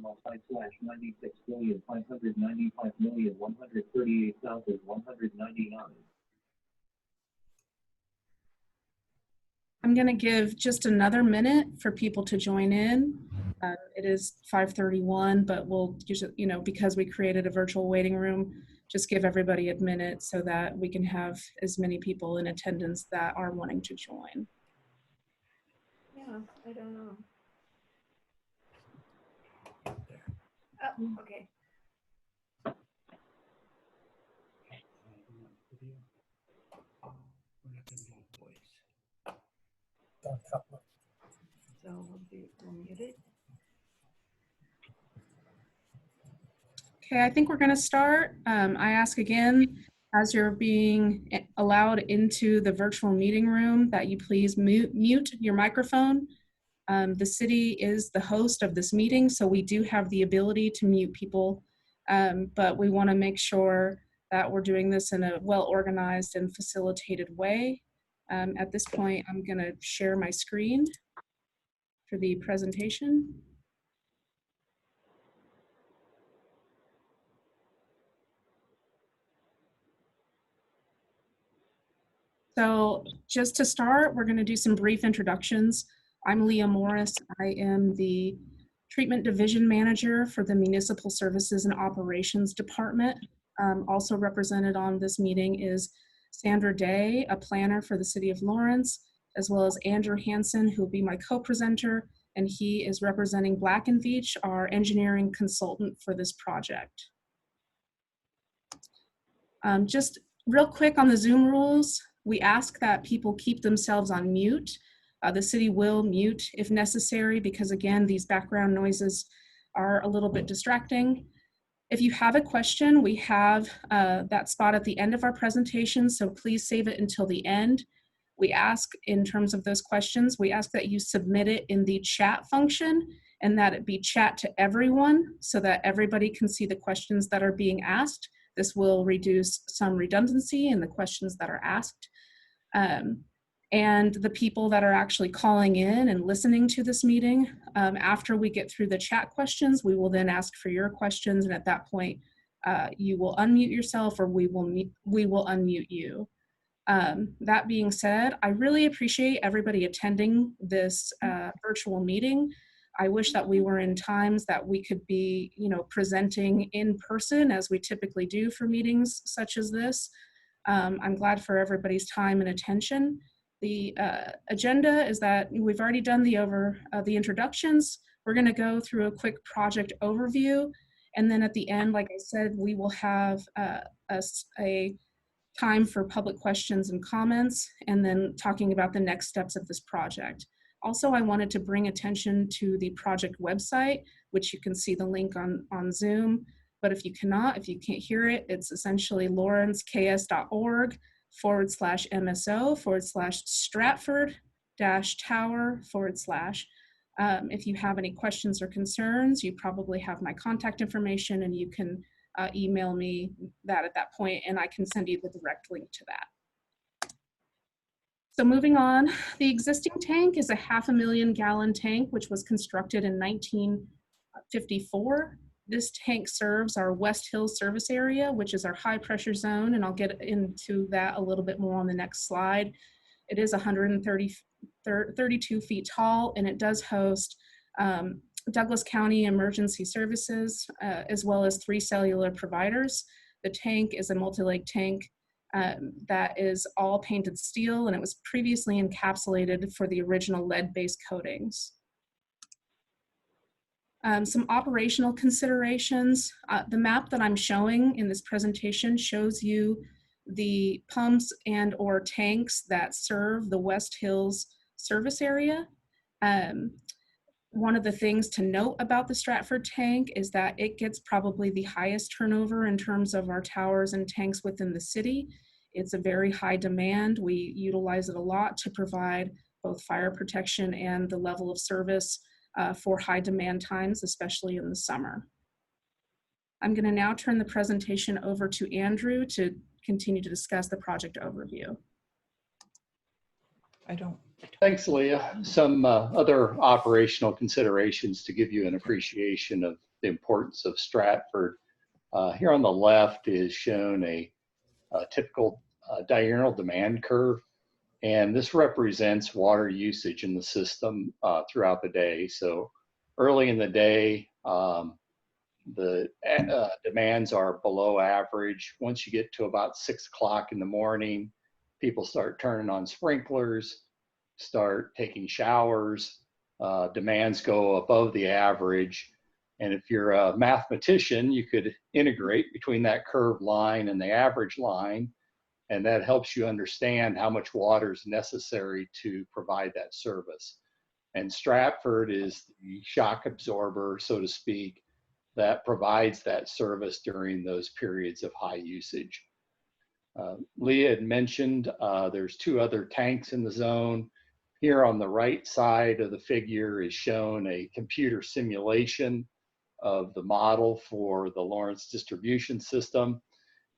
multi/96,595,138,139. I'm going to give just another minute for people to join in. It is 5:31, but we'll usually, because we created a virtual waiting room, just give everybody a minute so that we can have as many people in attendance that are wanting to join. Yeah, I don't know. Oh, okay. So we'll mute it. Okay, I think we're going to start. I ask again, as you're being allowed into the virtual meeting room, that you please mute your microphone. The city is the host of this meeting, so we do have the ability to mute people, but we want to make sure that we're doing this in a well-organized and facilitated way. At this point, I'm going to share my screen for the presentation. So just to start, we're going to do some brief introductions. I'm Leah Morris. I am the Treatment Division Manager for the Municipal Services and Operations Department. Also represented on this meeting is Sandra Day, a planner for the City of Lawrence, as well as Andrew Hansen, who will be my co-presenter, and he is representing Black & Veatch, our engineering consultant for this project. Just real quick on the Zoom rules, we ask that people keep themselves on mute. The city will mute if necessary because, again, these background noises are a little bit distracting. If you have a question, we have that spot at the end of our presentation, so please save it until the end. We ask, in terms of those questions, we ask that you submit it in the chat function and that it be chat to everyone so that everybody can see the questions that are being asked. This will reduce some redundancy in the questions that are asked. And the people that are actually calling in and listening to this meeting, after we get through the chat questions, we will then ask for your questions, and at that point, you will unmute yourself or we will unmute you. That being said, I really appreciate everybody attending this virtual meeting. I wish that we were in times that we could be, presenting in person as we typically do for meetings such as this. I'm glad for everybody's time and attention. The agenda is that we've already done the introductions. We're going to go through a quick project overview, and then at the end, like I said, we will have a time for public questions and comments, and then talking about the next steps of this project. Also, I wanted to bring attention to the project website, which you can see the link on Zoom. But if you can't hear it, it's essentially lawrence.ks.org/MSO/Stratford-Tower/. If you have any questions or concerns, you probably have my contact information, and you can email me that at that point, and I can send you the direct link to that. So moving on, the existing tank is a 500,000 gallon tank, which was constructed in 1954. This tank serves our West Hills service area, which is our high pressure zone, and I'll get into that a little bit more on the next slide. It is 132 feet tall, and it does host Douglas County Emergency Services, as well as 3 cellular providers. The tank is a multi-leg tank that is all painted steel, and it was previously encapsulated for the original lead-based coatings. Some operational considerations. The map that I'm showing in this presentation shows you the pumps and or tanks that serve the West Hills service area. One of the things to note about the Stratford tank is that it gets probably the highest turnover in terms of our towers and tanks within the city. It's a very high demand. We utilize it a lot to provide both fire protection and the level of service for high demand times, especially in the summer. I'm going to now turn the presentation over to Andrew to continue to discuss the project overview. I don't. Thanks, Leah. Some other operational considerations to give you an appreciation of the importance of Stratford. Here on the left is shown a typical diurnal demand curve, and this represents water usage in the system throughout the day. So early in the day, the demands are below average. Once you get to about 6 o'clock in the morning, people start turning on sprinklers, start taking showers, demands go above the average. And if you're a mathematician, you could integrate between that curved line and the average line, and that helps you understand how much water is necessary to provide that service. And Stratford is the shock absorber, so to speak, that provides that service during those periods of high usage. Leah had mentioned there's 2 other tanks in the zone. Here on the right side of the figure is shown a computer simulation of the model for the Lawrence distribution system.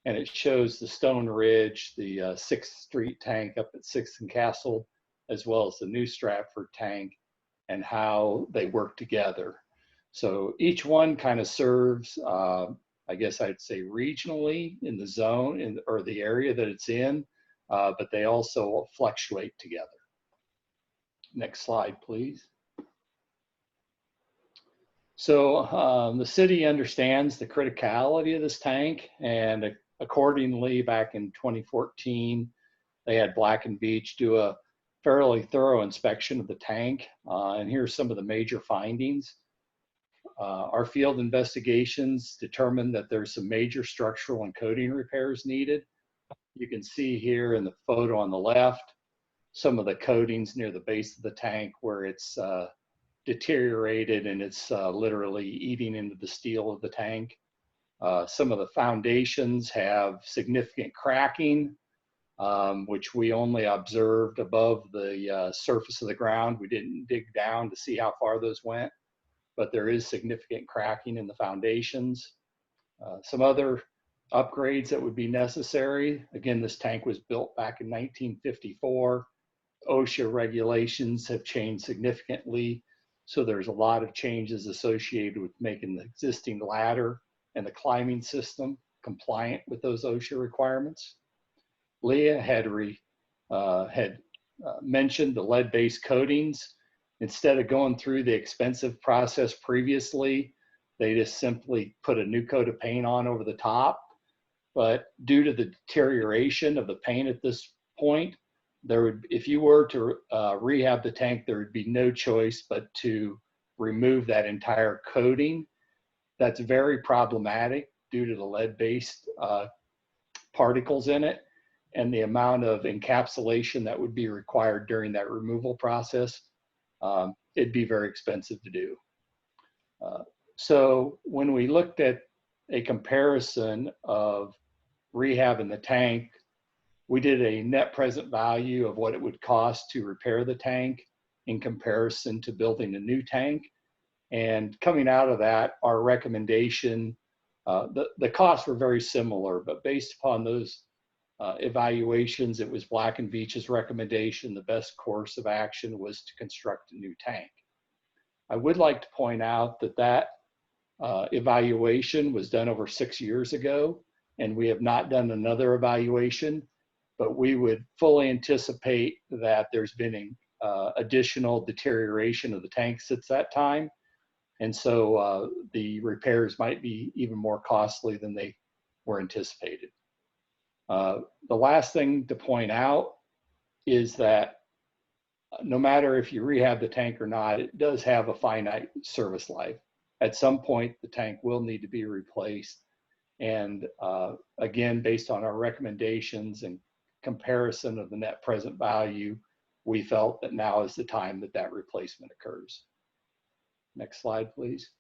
And it shows the Stone Ridge, the 6th Street tank up at 6th and Castle, as well as the new Stratford tank, and how they work together. So each one kind of serves, I guess I'd say regionally in the zone or the area that it's in, but they also fluctuate together. Next slide, please. So the city understands the criticality of this tank, and accordingly, back in 2014, they had Black & Veatch do a fairly thorough inspection of the tank, and here's some of the major findings. Our field investigations determined that there's some major structural and coating repairs needed. You can see here in the photo on the left, some of the coatings near the base of the tank where it's deteriorated and it's literally eating into the steel of the tank. Some of the foundations have significant cracking, which we only observed above the surface of the ground. We didn't dig down to see how far those went, but there is significant cracking in the foundations. Some other upgrades that would be necessary. Again, this tank was built back in 1954. OSHA regulations have changed significantly, so there's a lot of changes associated with making the existing ladder and the climbing system compliant with those OSHA requirements. Leah had mentioned the lead-based coatings. Instead of going through the expensive process previously, they just simply put a new coat of paint on over the top. But due to the deterioration of the paint at this point, if you were to rehab the tank, there would be no choice but to remove that entire coating. That's very problematic due to the lead-based particles in it and the amount of encapsulation that would be required during that removal process. It'd be very expensive to do. So when we looked at a comparison of rehabbing the tank, we did a net present value of what it would cost to repair the tank in comparison to building a new tank. And coming out of that, our recommendation, the costs were very similar, but based upon those evaluations, it was Black & Veatch's recommendation the best course of action was to construct a new tank. I would like to point out that evaluation was done over 6 years ago, and we have not done another evaluation, but we would fully anticipate that there's been additional deterioration of the tank since that time. And so the repairs might be even more costly than they were anticipated. The last thing to point out is that no matter if you rehab the tank or not, it does have a finite service life. At some point, the tank will need to be replaced. And again, based on our recommendations and comparison of the net present value, we felt that now is the time that that replacement occurs. Next slide, please.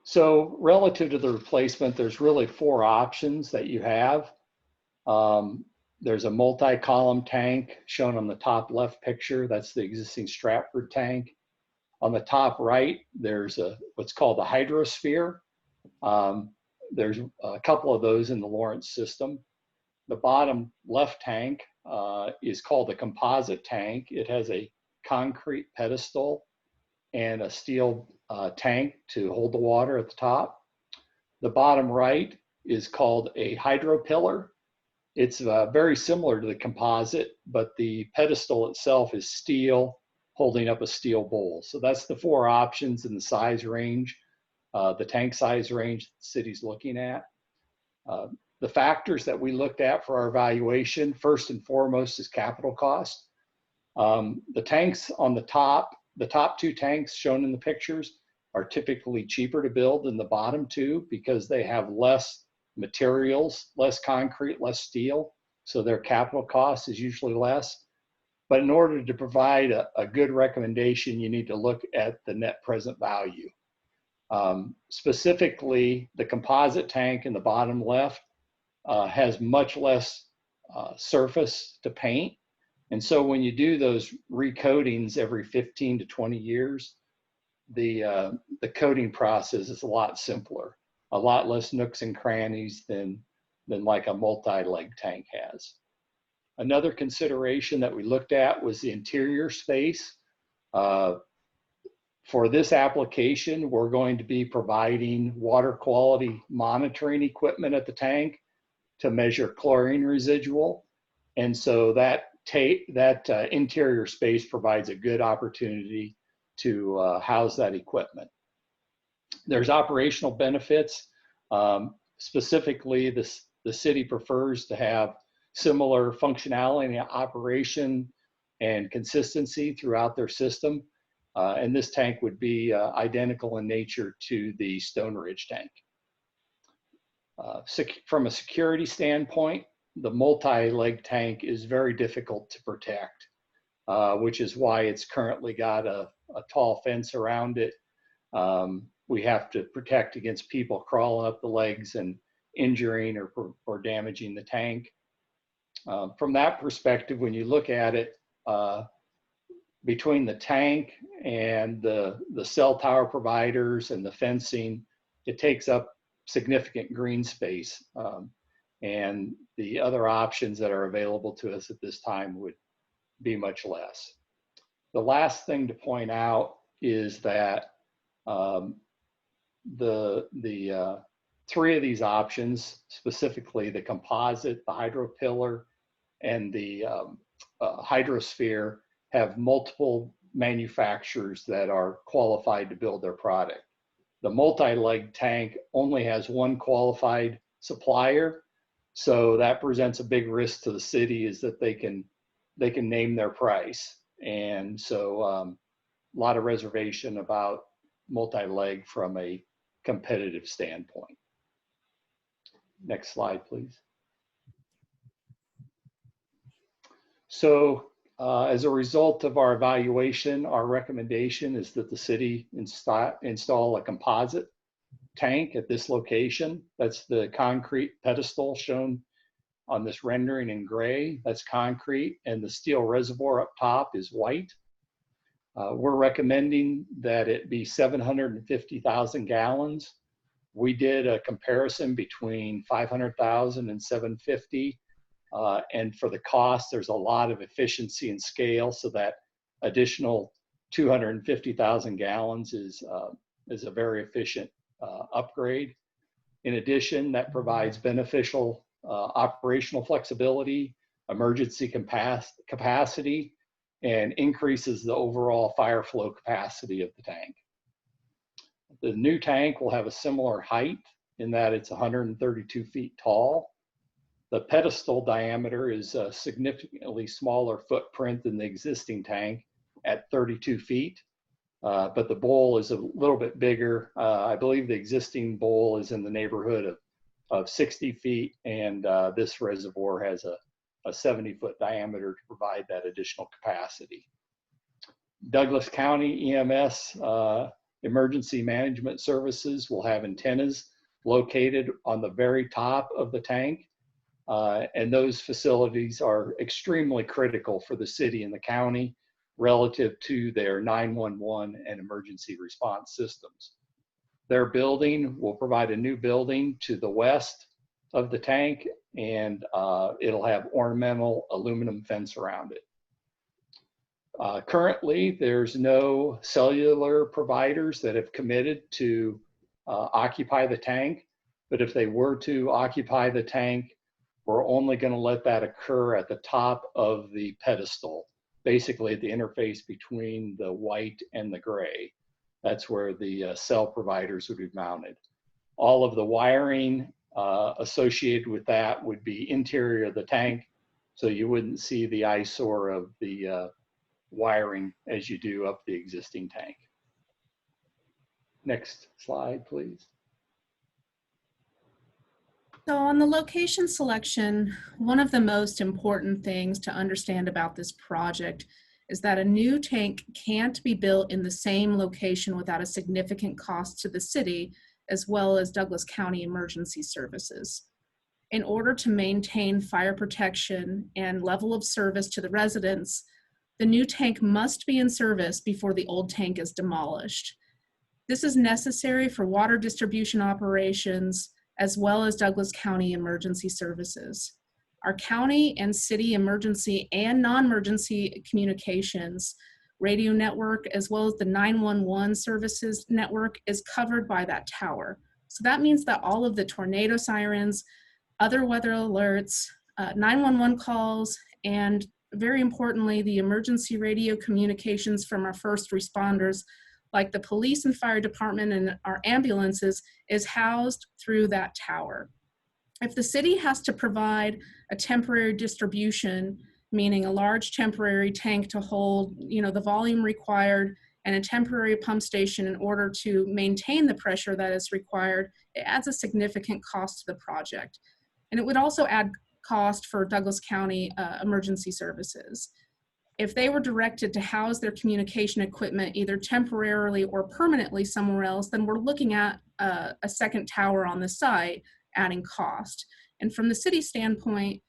So relative to the replacement, there's really 4 options that you have. There's a multi-column tank shown on the top left picture. That's the existing Stratford tank. On the top right, there's what's called a hydrosphere. There's a couple of those in the Lawrence system. The bottom left tank is called a composite tank. It has a concrete pedestal and a steel tank to hold the water at the top. The bottom right is called a hydro pillar. It's very similar to the composite, but the pedestal itself is steel holding up a steel bowl. So that's the four options in the size range, the tank size range the city's looking at. The factors that we looked at for our evaluation, first and foremost, is capital cost. The tanks on the top two tanks shown in the pictures are typically cheaper to build than the bottom two because they have less materials, less concrete, less steel. So their capital cost is usually less. But in order to provide a good recommendation, you need to look at the net present value. Specifically, the composite tank in the bottom left has much less surface to paint. And so when you do those recoatings every 15 to 20 years, the coating process is a lot simpler, a lot less nooks and crannies than like a multi-leg tank has. Another consideration that we looked at was the interior space. For this application, we're going to be providing water quality monitoring equipment at the tank to measure chlorine residual. And so that interior space provides a good opportunity to house that equipment. There's operational benefits. Specifically, the city prefers to have similar functionality and operation and consistency throughout their system. And this tank would be identical in nature to the Stone Ridge tank. From a security standpoint, the multi-leg tank is very difficult to protect, which is why it's currently got a tall fence around it. We have to protect against people crawling up the legs and injuring or damaging the tank. From that perspective, when you look at it, between the tank and the cell tower providers and the fencing, it takes up significant green space. And the other options that are available to us at this time would be much less. The last thing to point out is that the three of these options, specifically the composite, the hydro pillar, and the hydrosphere, have multiple manufacturers that are qualified to build their product. The multi-leg tank only has one qualified supplier, so that presents a big risk to the city, is that they can name their price. And so a lot of reservation about multi-leg from a competitive standpoint. Next slide, please. So as a result of our evaluation, our recommendation is that the city install a composite tank at this location. That's the concrete pedestal shown on this rendering in gray. That's concrete, and the steel reservoir up top is white. We're recommending that it be 750,000 gallons. We did a comparison between 500,000 and 750. And for the cost, there's a lot of efficiency and scale, so that additional 250,000 gallons is a very efficient upgrade. In addition, that provides beneficial operational flexibility, emergency capacity, and increases the overall fire flow capacity of the tank. The new tank will have a similar height in that it's 132 feet tall. The pedestal diameter is a significantly smaller footprint than the existing tank at 32 feet, but the bowl is a little bit bigger. I believe the existing bowl is in the neighborhood of 60 feet, and this reservoir has a 70-foot diameter to provide that additional capacity. Douglas County EMS Emergency Management Services will have antennas located on the very top of the tank. And those facilities are extremely critical for the city and the county relative to their 911 and emergency response systems. Their building will provide a new building to the west of the tank, and it'll have ornamental aluminum fence around it. Currently, there's no cellular providers that have committed to occupy the tank, but if they were to occupy the tank, we're only going to let that occur at the top of the pedestal, basically at the interface between the white and the gray. That's where the cell providers would be mounted. All of the wiring associated with that would be interior of the tank, so you wouldn't see the eyesore of the wiring as you do up the existing tank. Next slide, please. So on the location selection, one of the most important things to understand about this project is that a new tank can't be built in the same location without a significant cost to the city, as well as Douglas County Emergency Services. In order to maintain fire protection and level of service to the residents, the new tank must be in service before the old tank is demolished. This is necessary for water distribution operations, as well as Douglas County Emergency Services. Our county and city emergency and non-emergency communications radio network, as well as the 911 services network, is covered by that tower. So that means that all of the tornado sirens, other weather alerts, 911 calls, and very importantly, the emergency radio communications from our first responders, like the police and fire department and our ambulances, is housed through that tower. If the city has to provide a temporary distribution, meaning a large temporary tank to hold, the volume required, and a temporary pump station in order to maintain the pressure that is required, it adds a significant cost to the project. And it would also add cost for Douglas County Emergency Services. If they were directed to house their communication equipment either temporarily or permanently somewhere else, then we're looking at a second tower on the site, adding cost. And from the city standpoint,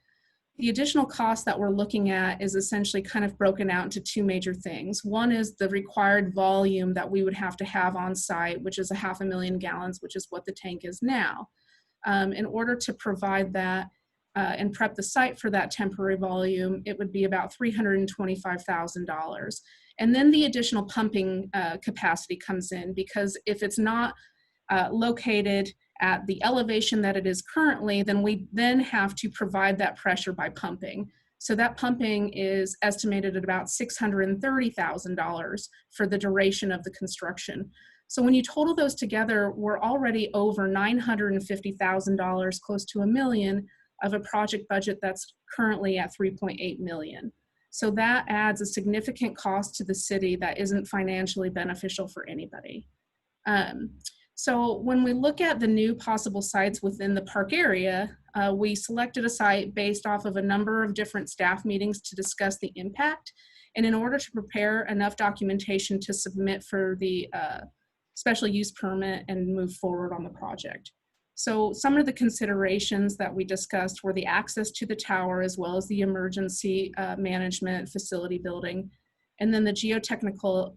the additional cost that we're looking at is essentially kind of broken out into two major things. One is the required volume that we would have to have on site, which is 500,000 gallons, which is what the tank is now. In order to provide that and prep the site for that temporary volume, it would be about $325,000. And then the additional pumping capacity comes in, because if it's not located at the elevation that it is currently, then we then have to provide that pressure by pumping. So that pumping is estimated at about $630,000 for the duration of the construction. So when you total those together, we're already over $950,000, close to $1 million, of a project budget that's currently at $3.8 million. So that adds a significant cost to the city that isn't financially beneficial for anybody. So when we look at the new possible sites within the park area, we selected a site based off of a number of different staff meetings to discuss the impact, and in order to prepare enough documentation to submit for the special use permit and move forward on the project. So some of the considerations that we discussed were the access to the tower, as well as the emergency management facility building, and then the geotechnical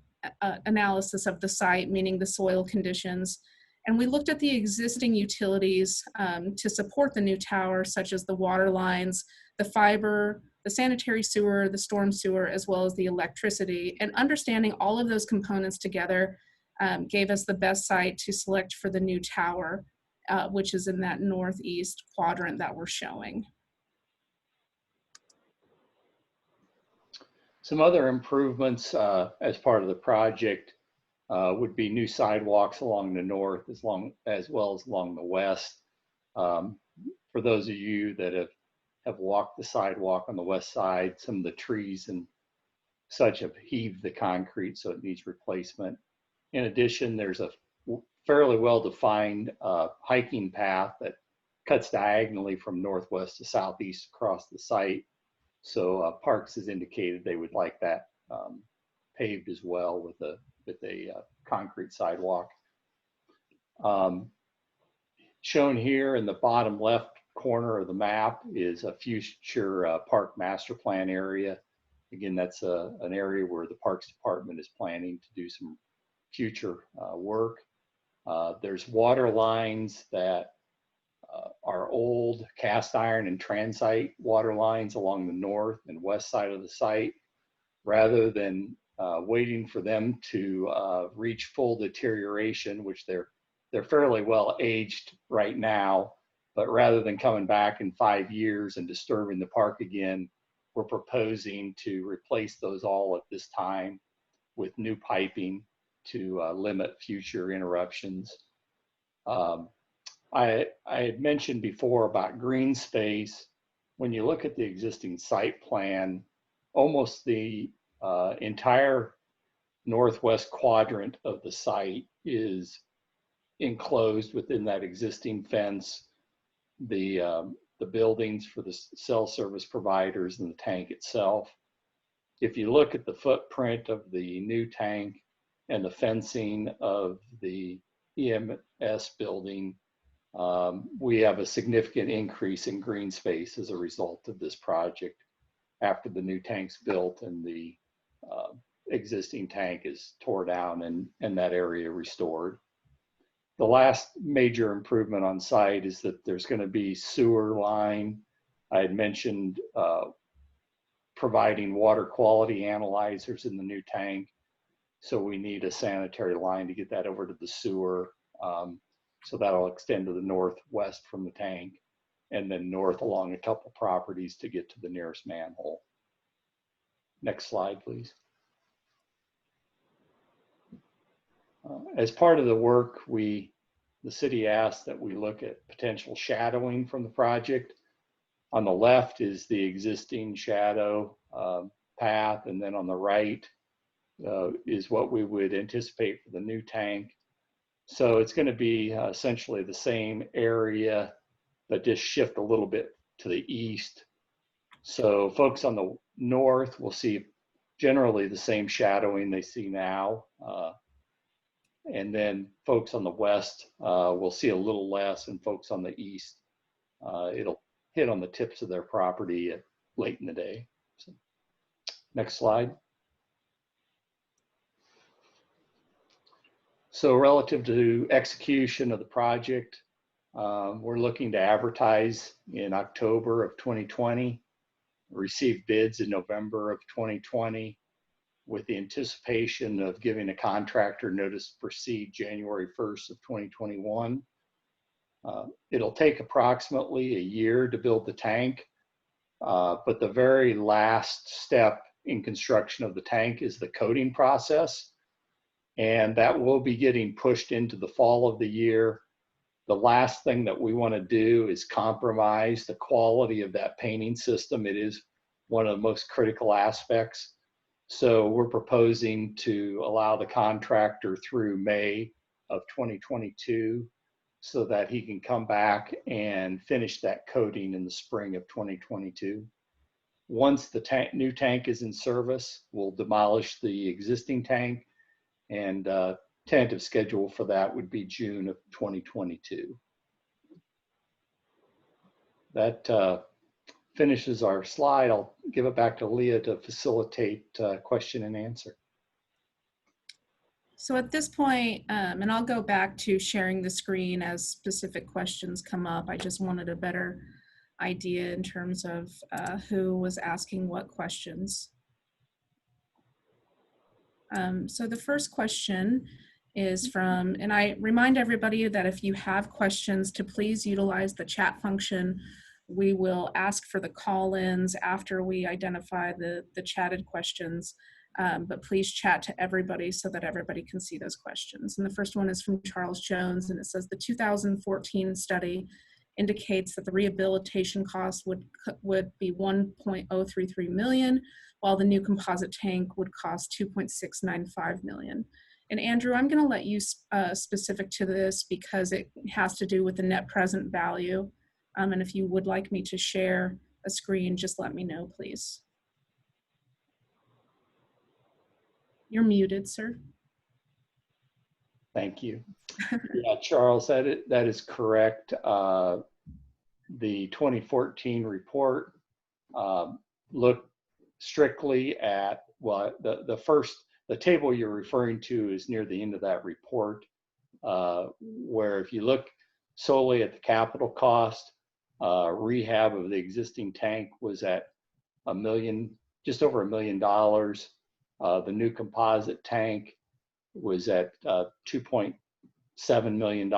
analysis of the site, meaning the soil conditions. And we looked at the existing utilities to support the new tower, such as the water lines, the fiber, the sanitary sewer, the storm sewer, as well as the electricity. And understanding all of those components together gave us the best site to select for the new tower, which is in that northeast quadrant that we're showing. Some other improvements as part of the project would be new sidewalks along the north as well as along the west. For those of you that have walked the sidewalk on the west side, some of the trees and such have heaved the concrete, so it needs replacement. In addition, there's a fairly well-defined hiking path that cuts diagonally from northwest to southeast across the site. So Parks has indicated they would like that paved as well with a concrete sidewalk. Shown here in the bottom left corner of the map is a future park master plan area. Again, that's an area where the Parks Department is planning to do some future work. There's water lines that our old cast iron and transite water lines along the north and west side of the site, rather than waiting for them to reach full deterioration, which they're fairly well aged right now, but rather than coming back in 5 years and disturbing the park again, we're proposing to replace those all at this time with new piping to limit future interruptions. I had mentioned before about green space. When you look at the existing site plan, almost the entire northwest quadrant of the site is enclosed within that existing fence, the buildings for the cell service providers and the tank itself. If you look at the footprint of the new tank and the fencing of the EMS building, we have a significant increase in green space as a result of this project after the new tank's built and the existing tank is tore down and that area restored. The last major improvement on site is that there's going to be sewer line. I had mentioned providing water quality analyzers in the new tank. So we need a sanitary line to get that over to the sewer. So that'll extend to the northwest from the tank and then north along a couple properties to get to the nearest manhole. Next slide, please. As part of the work, the city asked that we look at potential shadowing from the project. On the left is the existing shadow path, and then on the right is what we would anticipate for the new tank. So it's going to be essentially the same area, but just shift a little bit to the east. So folks on the north will see generally the same shadowing they see now. And then folks on the west will see a little less, and folks on the east, it'll hit on the tips of their property late in the day. So, next slide. So relative to execution of the project, we're looking to advertise in October of 2020, receive bids in November of 2020, with the anticipation of giving a contractor notice to proceed January 1st of 2021. It'll take approximately a year to build the tank, but the very last step in construction of the tank is the coating process, and that will be getting pushed into the fall of the year. The last thing that we want to do is compromise the quality of that painting system. It is one of the most critical aspects. So we're proposing to allow the contractor through May of 2022 so that he can come back and finish that coating in the spring of 2022. Once the new tank is in service, we'll demolish the existing tank, and tentative schedule for that would be June of 2022. That finishes our slide. I'll give it back to Leah to facilitate question and answer. So at this point, and I'll go back to sharing the screen as specific questions come up. I just wanted a better idea in terms of who was asking what questions. So the first question is from, and I remind everybody that if you have questions to please utilize the chat function. We will ask for the call-ins after we identify the chatted questions, but please chat to everybody so that everybody can see those questions. And the first one is from Charles Jones, and it says the 2014 study indicates that the rehabilitation cost would be $1.033 million, while the new composite tank would cost $2.695 million. And Andrew, I'm going to let you specific to this because it has to do with the net present value. And if you would like me to share a screen, just let me know, please. You're muted, sir. Thank you. Yeah, Charles, that is correct. The 2014 report looked strictly at, well, the table you're referring to is near the end of that report, where if you look solely at the capital cost, Rehab of the existing tank was at just over $1 million. The new composite tank was at $2.7 million.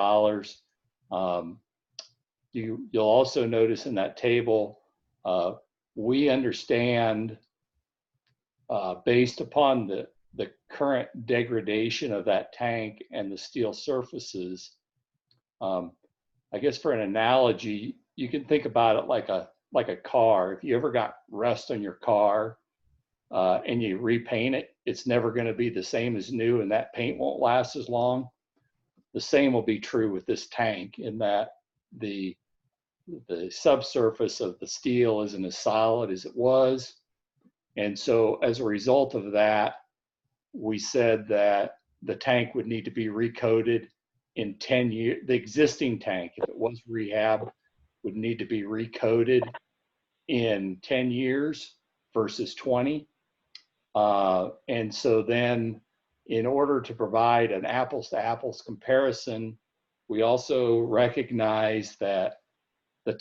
You'll also notice in that table, we understand, based upon the current degradation of that tank and the steel surfaces, I guess for an analogy, you can think about it like a car. If you ever got rust on your car and you repaint it, it's never going to be the same as new, and that paint won't last as long. The same will be true with this tank, in that the subsurface of the steel isn't as solid as it was. And so as a result of that, we said that the tank would need to be recoated in 10 years. The existing tank, if it was rehab, would need to be recoated in 10 years versus 20. And so then, in order to provide an apples to apples comparison, we also recognize that the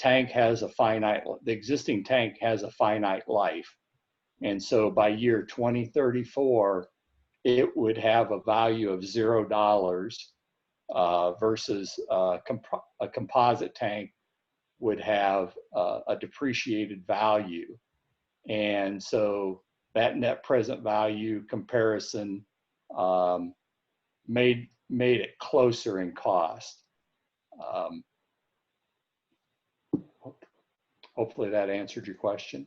existing tank has a finite life. And so by year 2034, it would have a value of $0 versus a composite tank would have a depreciated value. And so that net present value comparison made it closer in cost. Hopefully that answered your question.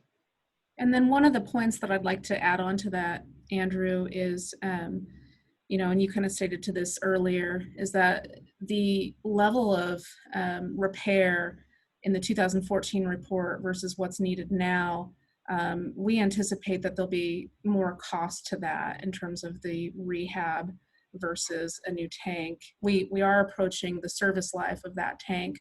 And then one of the points that I'd like to add on to that, Andrew, is, you know, and you kind of stated to this earlier, is that the level of repair in the 2014 report versus what's needed now, we anticipate that there'll be more cost to that in terms of the rehab versus a new tank. We are approaching the service life of that tank.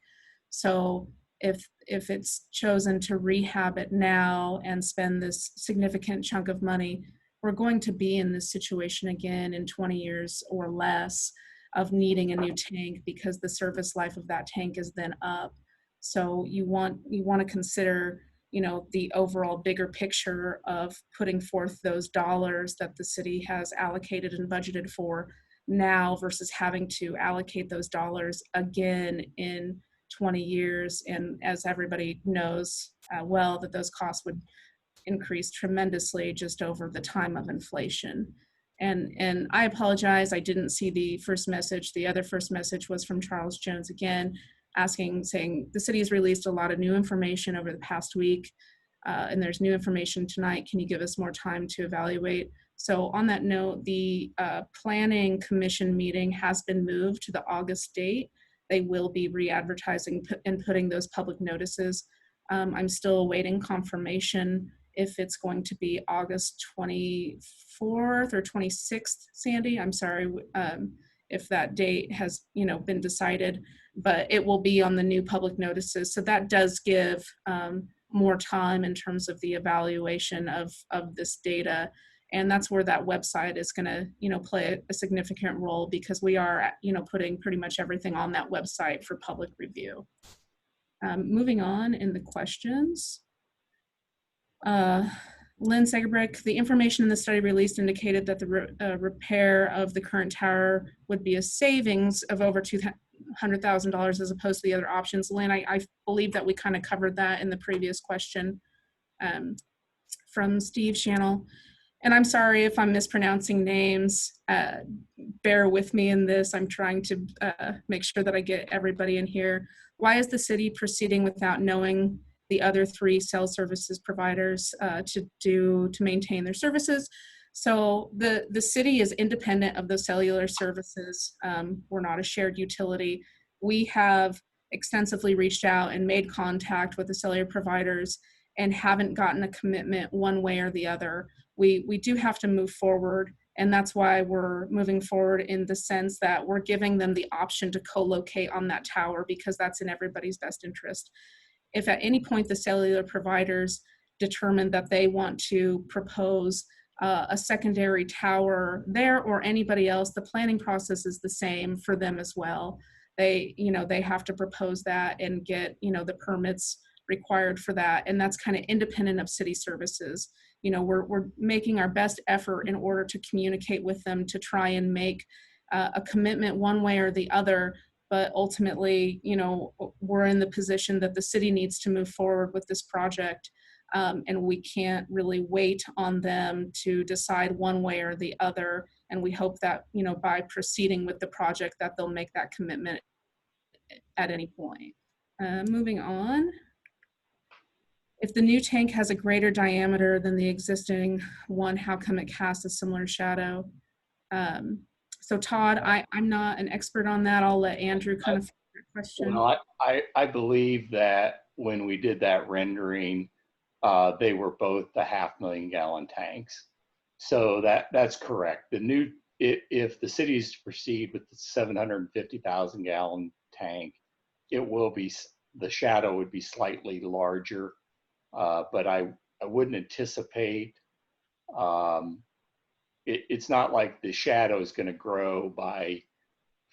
So if it's chosen to rehab it now and spend this significant chunk of money, we're going to be in this situation again in 20 years or less of needing a new tank, because the service life of that tank is then up. So you want to consider, you know, the overall bigger picture of putting forth those dollars that the city has allocated and budgeted for now versus having to allocate those dollars again in 20 years. And as everybody knows well, that those costs would increase tremendously just over the time of inflation. And I apologize, I didn't see the first message. The other first message was from Charles Jones again, saying the city has released a lot of new information over the past week, and there's new information tonight. Can you give us more time to evaluate? So on that note, the Planning Commission meeting has been moved to the August date. They will be re-advertising and putting those public notices. I'm still awaiting confirmation if it's going to be August 24th or 26th, Sandy. I'm sorry if that date has, you know, been decided, but it will be on the new public notices. So that does give more time in terms of the evaluation of this data. And that's where that website is going to, you know, play a significant role, because we are, you know, putting pretty much everything on that website for public review. Moving on in the questions. Lynn Segerbrick, the information in the study released indicated that the repair of the current tower would be a savings of over $200,000 as opposed to the other options. Lynn, I believe that we kind of covered that in the previous question from Steve Channel. And I'm sorry if I'm mispronouncing names. Bear with me in this. I'm trying to make sure that I get everybody in here. Why is the city proceeding without knowing the other 3 cell services providers to maintain their services? So the city is independent of those cellular services. We're not a shared utility. We have extensively reached out and made contact with the cellular providers and haven't gotten a commitment one way or the other. We do have to move forward, and that's why we're moving forward in the sense that we're giving them the option to co-locate on that tower, because that's in everybody's best interest. If at any point the cellular providers determine that they want to propose a secondary tower there or anybody else, the planning process is the same for them as well. they, they have to propose that and get, the permits required for that. And that's kind of independent of city services. We're making our best effort in order to communicate with them to try and make a commitment one way or the other. But ultimately, we're in the position that the city needs to move forward with this project. And we can't really wait on them to decide one way or the other. And we hope that, by proceeding with the project, that they'll make that commitment at any point. Moving on. If the new tank has a greater diameter than the existing one, how come it casts a similar shadow? So Todd, I'm not an expert on that. I'll let Andrew kind of answer that question. Well, I believe that when we did that rendering, they were both the 500,000 gallon tanks. So that's correct. If the cities proceed with the 750,000 gallon tank, the shadow would be slightly larger, but I wouldn't anticipate. It's not like the shadow is going to grow by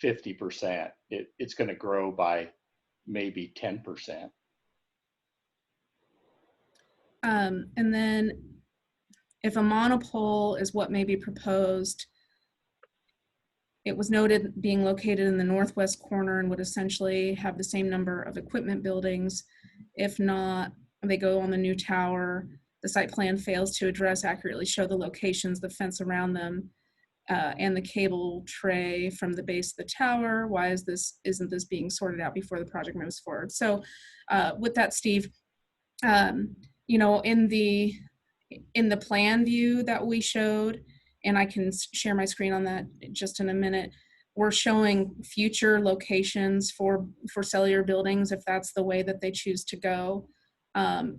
50%. It's going to grow by maybe 10%. And then if a monopole is what may be proposed, it was noted being located in the northwest corner and would essentially have the same number of equipment buildings. If not, they go on the new tower. The site plan fails to accurately show the locations, the fence around them, and the cable tray from the base of the tower. Why isn't this being sorted out before the project moves forward? So with that, Steve, in the plan view that we showed, and I can share my screen on that just in a minute, we're showing future locations for cellular buildings if that's the way that they choose to go.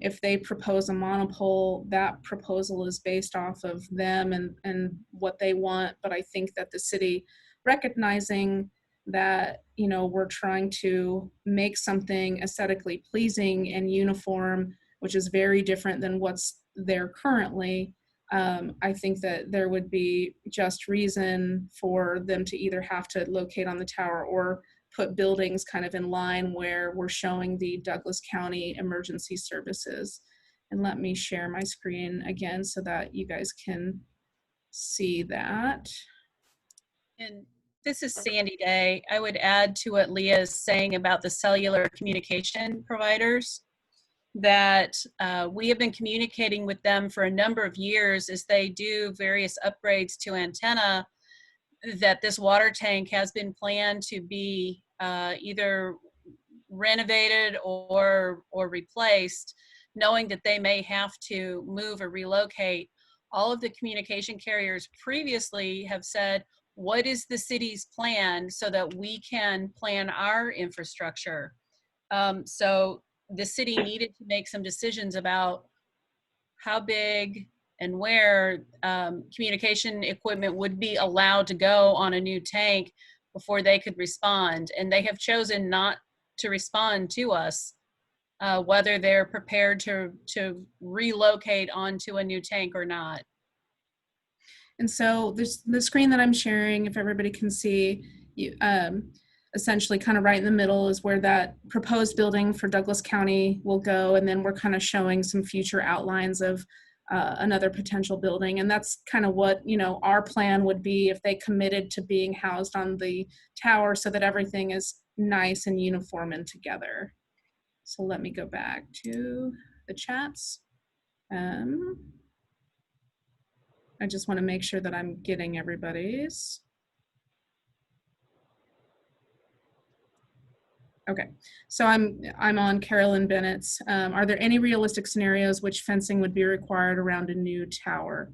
If they propose a monopole, that proposal is based off of them and what they want. But I think that the city, recognizing that, we're trying to make something aesthetically pleasing and uniform, which is very different than what's there currently, I think that there would be just reason for them to either have to locate on the tower or put buildings kind of in line where we're showing the Douglas County emergency services. And let me share my screen again so that you guys can see that. And this is Sandy Day. I would add to what Leah is saying about the cellular communication providers, that we have been communicating with them for a number of years as they do various upgrades to antenna, that this water tank has been planned to be either renovated or replaced, knowing that they may have to move or relocate. All of the communication carriers previously have said, what is the city's plan so that we can plan our infrastructure? So the city needed to make some decisions about how big and where communication equipment would be allowed to go on a new tank before they could respond. And they have chosen not to respond to us, whether they're prepared to relocate onto a new tank or not. And so the screen that I'm sharing, if everybody can see, essentially kind of right in the middle is where that proposed building for Douglas County will go. And then we're kind of showing some future outlines of another potential building. And that's kind of what, our plan would be if they committed to being housed on the tower so that everything is nice and uniform and together. So let me go back to the chats. I just want to make sure that I'm getting everybody's. Okay, so I'm on Carolyn Bennett's. Are there any realistic scenarios which fencing would be required around a new tower?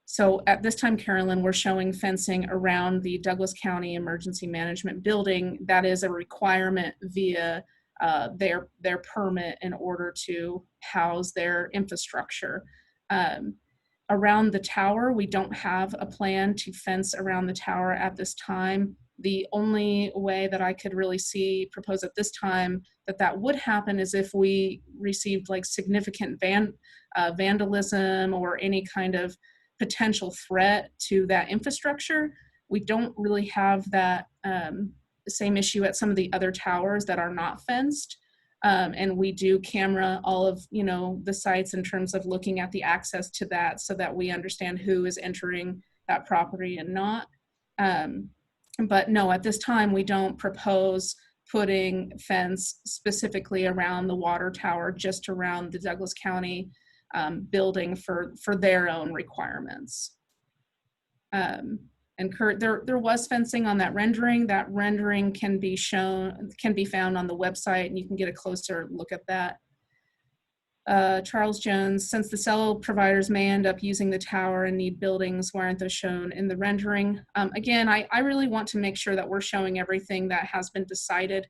So at this time, Carolyn, we're showing fencing around the Douglas County Emergency Management Building. That is a requirement via their permit in order to house their infrastructure. Around the tower, we don't have a plan to fence around the tower at this time. The only way that I could really see proposed at this time that would happen is if we received like significant vandalism or any kind of potential threat to that infrastructure. We don't really have that same issue at some of the other towers that are not fenced. And we do camera all of, the sites in terms of looking at the access to that so that we understand who is entering that property and not. But no, at this time, we don't propose putting fence specifically around the water tower, just around the Douglas County building for their own requirements. And Kurt, there was fencing on that rendering. That rendering can be found on the website, and you can get a closer look at that. Charles Jones, since the cell providers may end up using the tower and need buildings, why aren't those shown in the rendering? Again, I really want to make sure that we're showing everything that has been decided.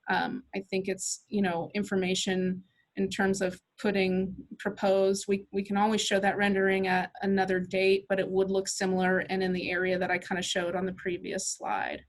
I think it's, information in terms of putting proposed. We can always show that rendering at another date, but it would look similar and in the area that I kind of showed on the previous slide.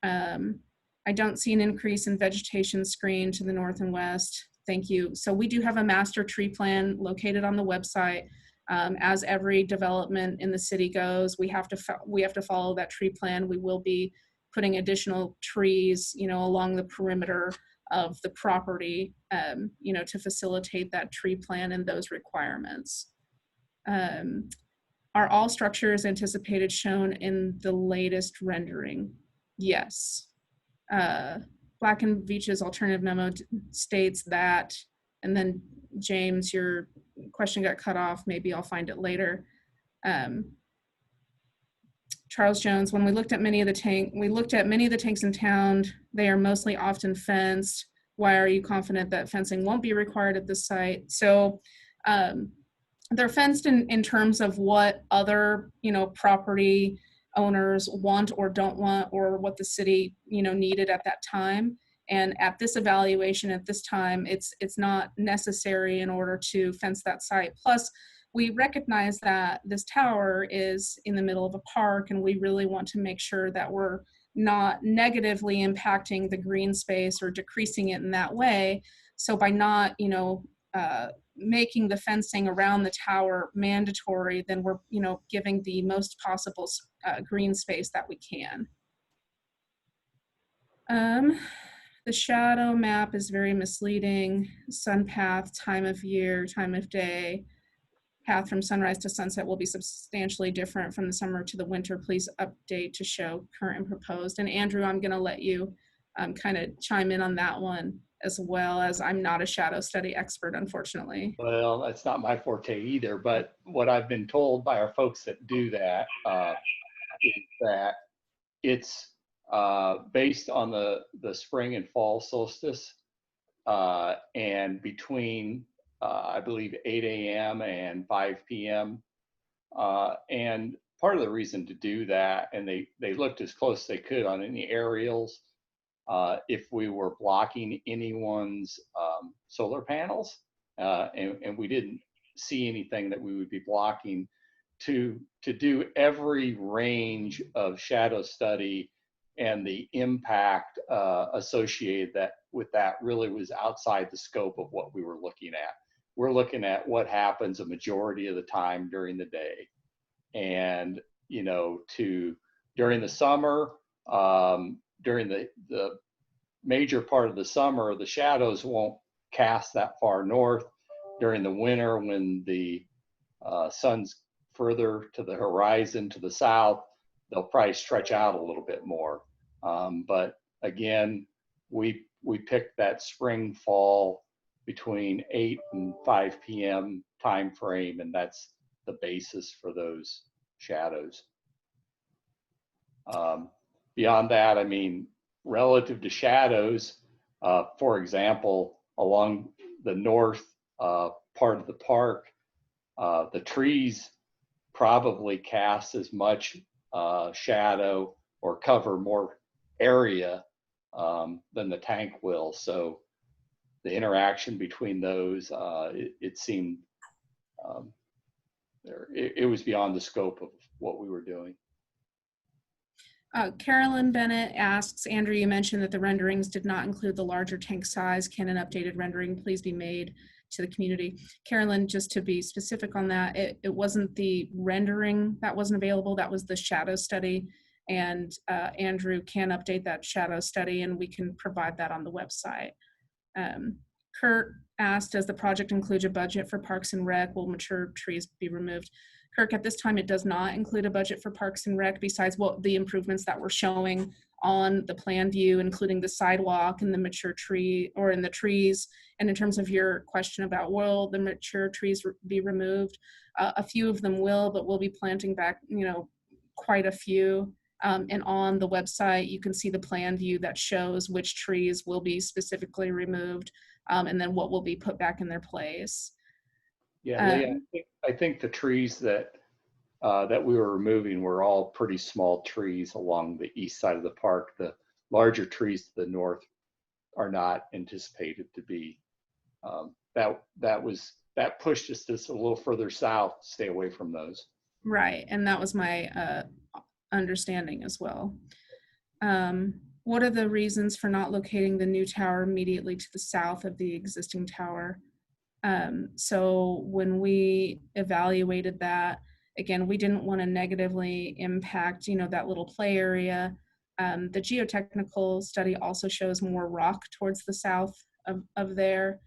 I don't see an increase in vegetation screen to the north and west. Thank you. So we do have a master tree plan located on the website. As every development in the city goes, we have to follow that tree plan. We will be putting additional trees, along the perimeter of the property, to facilitate that tree plan and those requirements. Are all structures anticipated shown in the latest rendering? Yes. Black and Veatch's alternative memo states that, and then James, your question got cut off. Maybe I'll find it later. Charles Jones, when we looked at many of the tanks in town, they are mostly often fenced. Why are you confident that fencing won't be required at this site? So they're fenced in terms of what other, property owners want or don't want, or what the city, needed at that time. And at this evaluation at this time, it's not necessary in order to fence that site. Plus, we recognize that this tower is in the middle of a park, and we really want to make sure that we're not negatively impacting the green space or decreasing it in that way. So by not, making the fencing around the tower mandatory, then we're, giving the most possible green space that we can. The shadow map is very misleading. Sun path, time of year, time of day. Path from sunrise to sunset will be substantially different from the summer to the winter. Please update to show current and proposed. And Andrew, I'm going to let you kind of chime in on that one, as well, as I'm not a shadow study expert, unfortunately. Well, that's not my forte either, but what I've been told by our folks that do that is that it's based on the spring and fall solstice, and between I believe 8 a.m. and 5 p.m. And part of the reason to do that, and they looked as close as they could on any aerials, if we were blocking anyone's solar panels, and we didn't see anything that we would be blocking, to do every range of shadow study and the impact associated with that really was outside the scope of what we were looking at. We're looking at what happens a majority of the time during the day. And, during the summer, during the major part of the summer, the shadows won't cast that far north. During the winter, when the sun's further to the horizon to the south, they'll probably stretch out a little bit more. But again, we picked that spring fall between 8 and 5 p.m. time frame, and that's the basis for those shadows. Beyond that, I mean, relative to shadows, for example, along the north part of the park, the trees probably cast as much shadow or cover more area than the tank will. So the interaction between those, it seemed it was beyond the scope of what we were doing. Carolyn Bennett asks, Andrew, you mentioned that the renderings did not include the larger tank size. Can an updated rendering please be made to the community? Carolyn, just to be specific on that, it wasn't the rendering that wasn't available, that was the shadow study. and Andrew can update that shadow study and we can provide that on the website. Kurt asked, does the project include a budget for Parks and Rec? Will mature trees be removed? Kirk, at this time, it does not include a budget for Parks and Rec besides what the improvements that we're showing on the plan view, including the sidewalk and the mature tree or in the trees. And in terms of your question about will the mature trees be removed, a few of them will, but we'll be planting back, quite a few. And on the website, you can see the plan view that shows which trees will be specifically removed and then what will be put back in their place. Yeah, Leah, I think the trees that we were removing were all pretty small trees along the east side of the park. The larger trees to the north are not anticipated to be. That pushed us just a little further south to stay away from those. Right, and that was my understanding as well. What are the reasons for not locating the new tower immediately to the south of the existing tower? So when we evaluated that, again, we didn't want to negatively impact, that little play area. The geotechnical study also shows more rock towards the south of there.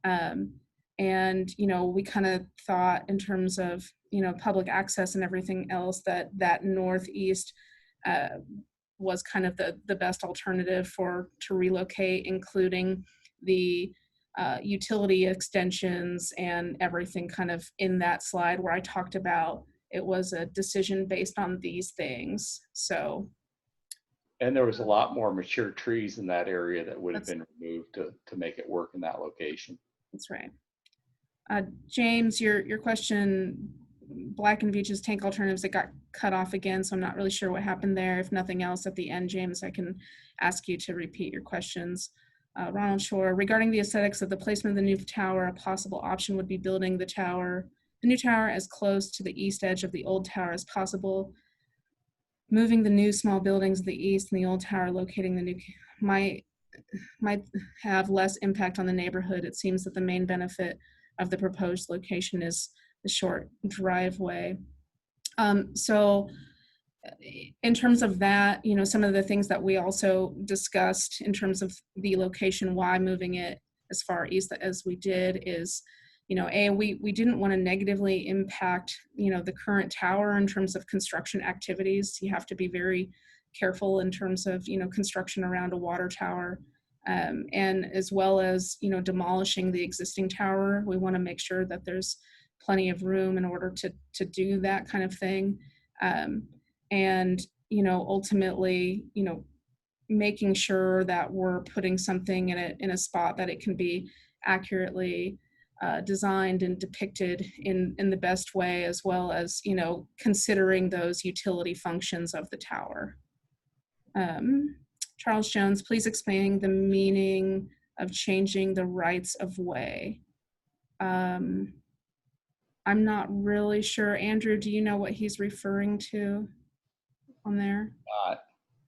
And, we kind of thought in terms of, public access and everything else that northeast was kind of the best alternative to relocate, including the utility extensions and everything kind of in that slide where I talked about it was a decision based on these things. So. And there was a lot more mature trees in that area that would have been removed to make it work in that location. That's right. James, your question, Black and Beach's tank alternatives, it got cut off again, so I'm not really sure what happened there. If nothing else at the end, James, I can ask you to repeat your questions. Ronald Shore, regarding the aesthetics of the placement of the new tower, a possible option would be building the new tower as close to the east edge of the old tower as possible. Moving the new small buildings to the east and the old tower locating the new might have less impact on the neighborhood. It seems that the main benefit of the proposed location is the short driveway. So in terms of that, some of the things that we also discussed in terms of the location, why moving it as far east as we did is, we didn't want to negatively impact, the current tower in terms of construction activities. You have to be very careful in terms of, construction around a water tower. And as well as, demolishing the existing tower, we want to make sure that there's plenty of room in order to do that kind of thing. And, ultimately, making sure that we're putting something in a spot that it can be accurately designed and depicted in the best way, as well as, considering those utility functions of the tower. Charles Jones, please explain the meaning of changing the rights of way. I'm not really sure. Andrew, do you know what he's referring to on there?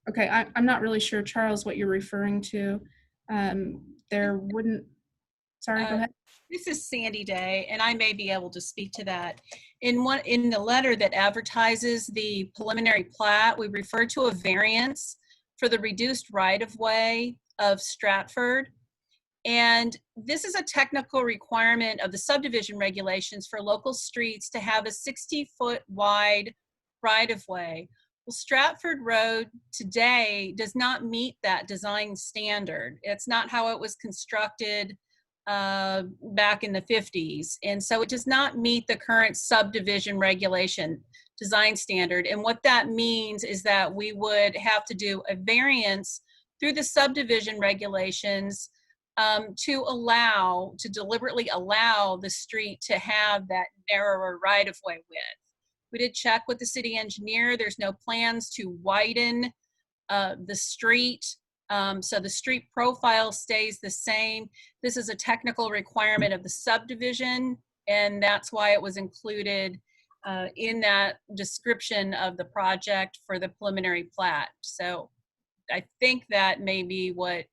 Okay, I'm not really sure, Charles, what you're referring to. There wouldn't, sorry, go ahead. This is Sandy Day, and I may be able to speak to that. In the letter that advertises the preliminary plat, we refer to a variance for the reduced right-of-way of Stratford. And this is a technical requirement of the subdivision regulations for local streets to have a 60-foot wide right-of-way. Well, Stratford Road today does not meet that design standard. It's not how it was constructed back in the 50s. And so it does not meet the current subdivision regulation design standard. And what that means is that we would have to do a variance through the subdivision regulations to deliberately allow the street to have that narrower right-of-way width. We did check with the city engineer. There's no plans to widen the street. So the street profile stays the same. This is a technical requirement of the subdivision, and that's why it was included in that description of the project for the preliminary plat. So I think that may be what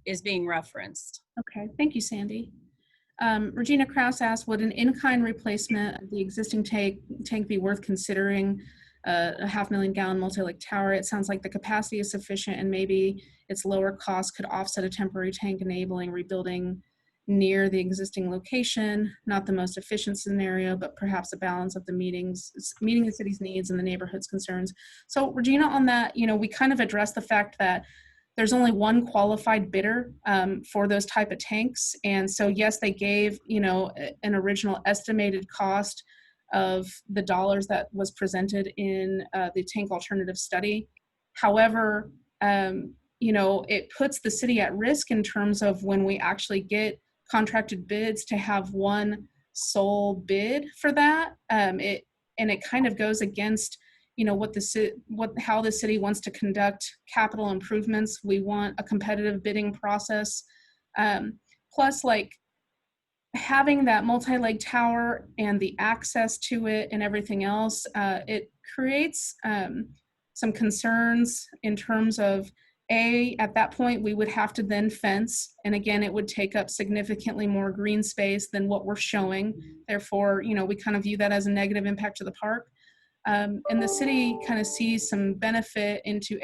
is being referenced. Okay, thank you, Sandy. Regina Krause asked, would an in-kind replacement of the existing tank be worth considering? a 500,000 gallon multi-lake tower, it sounds like the capacity is sufficient and maybe its lower cost could offset a temporary tank, enabling rebuilding near the existing location. Not the most efficient scenario, but perhaps a balance of the meeting the city's needs and the neighborhood's concerns. So Regina, on that, we kind of addressed the fact that there's only one qualified bidder for those type of tanks. And so, yes, they gave, an original estimated cost of the dollars that was presented in the tank alternative study. However, it puts the city at risk in terms of when we actually get contracted bids to have one sole bid for that. It kind of goes against how the city wants to conduct capital improvements. We want a competitive bidding process. Plus, like, having that multi-leg tower and the access to it and everything else, it creates some concerns in terms of, at that point, we would have to then fence. And again, it would take up significantly more green space than what we're showing. Therefore, we kind of view that as a negative impact to the park. And the city kind of sees some benefit into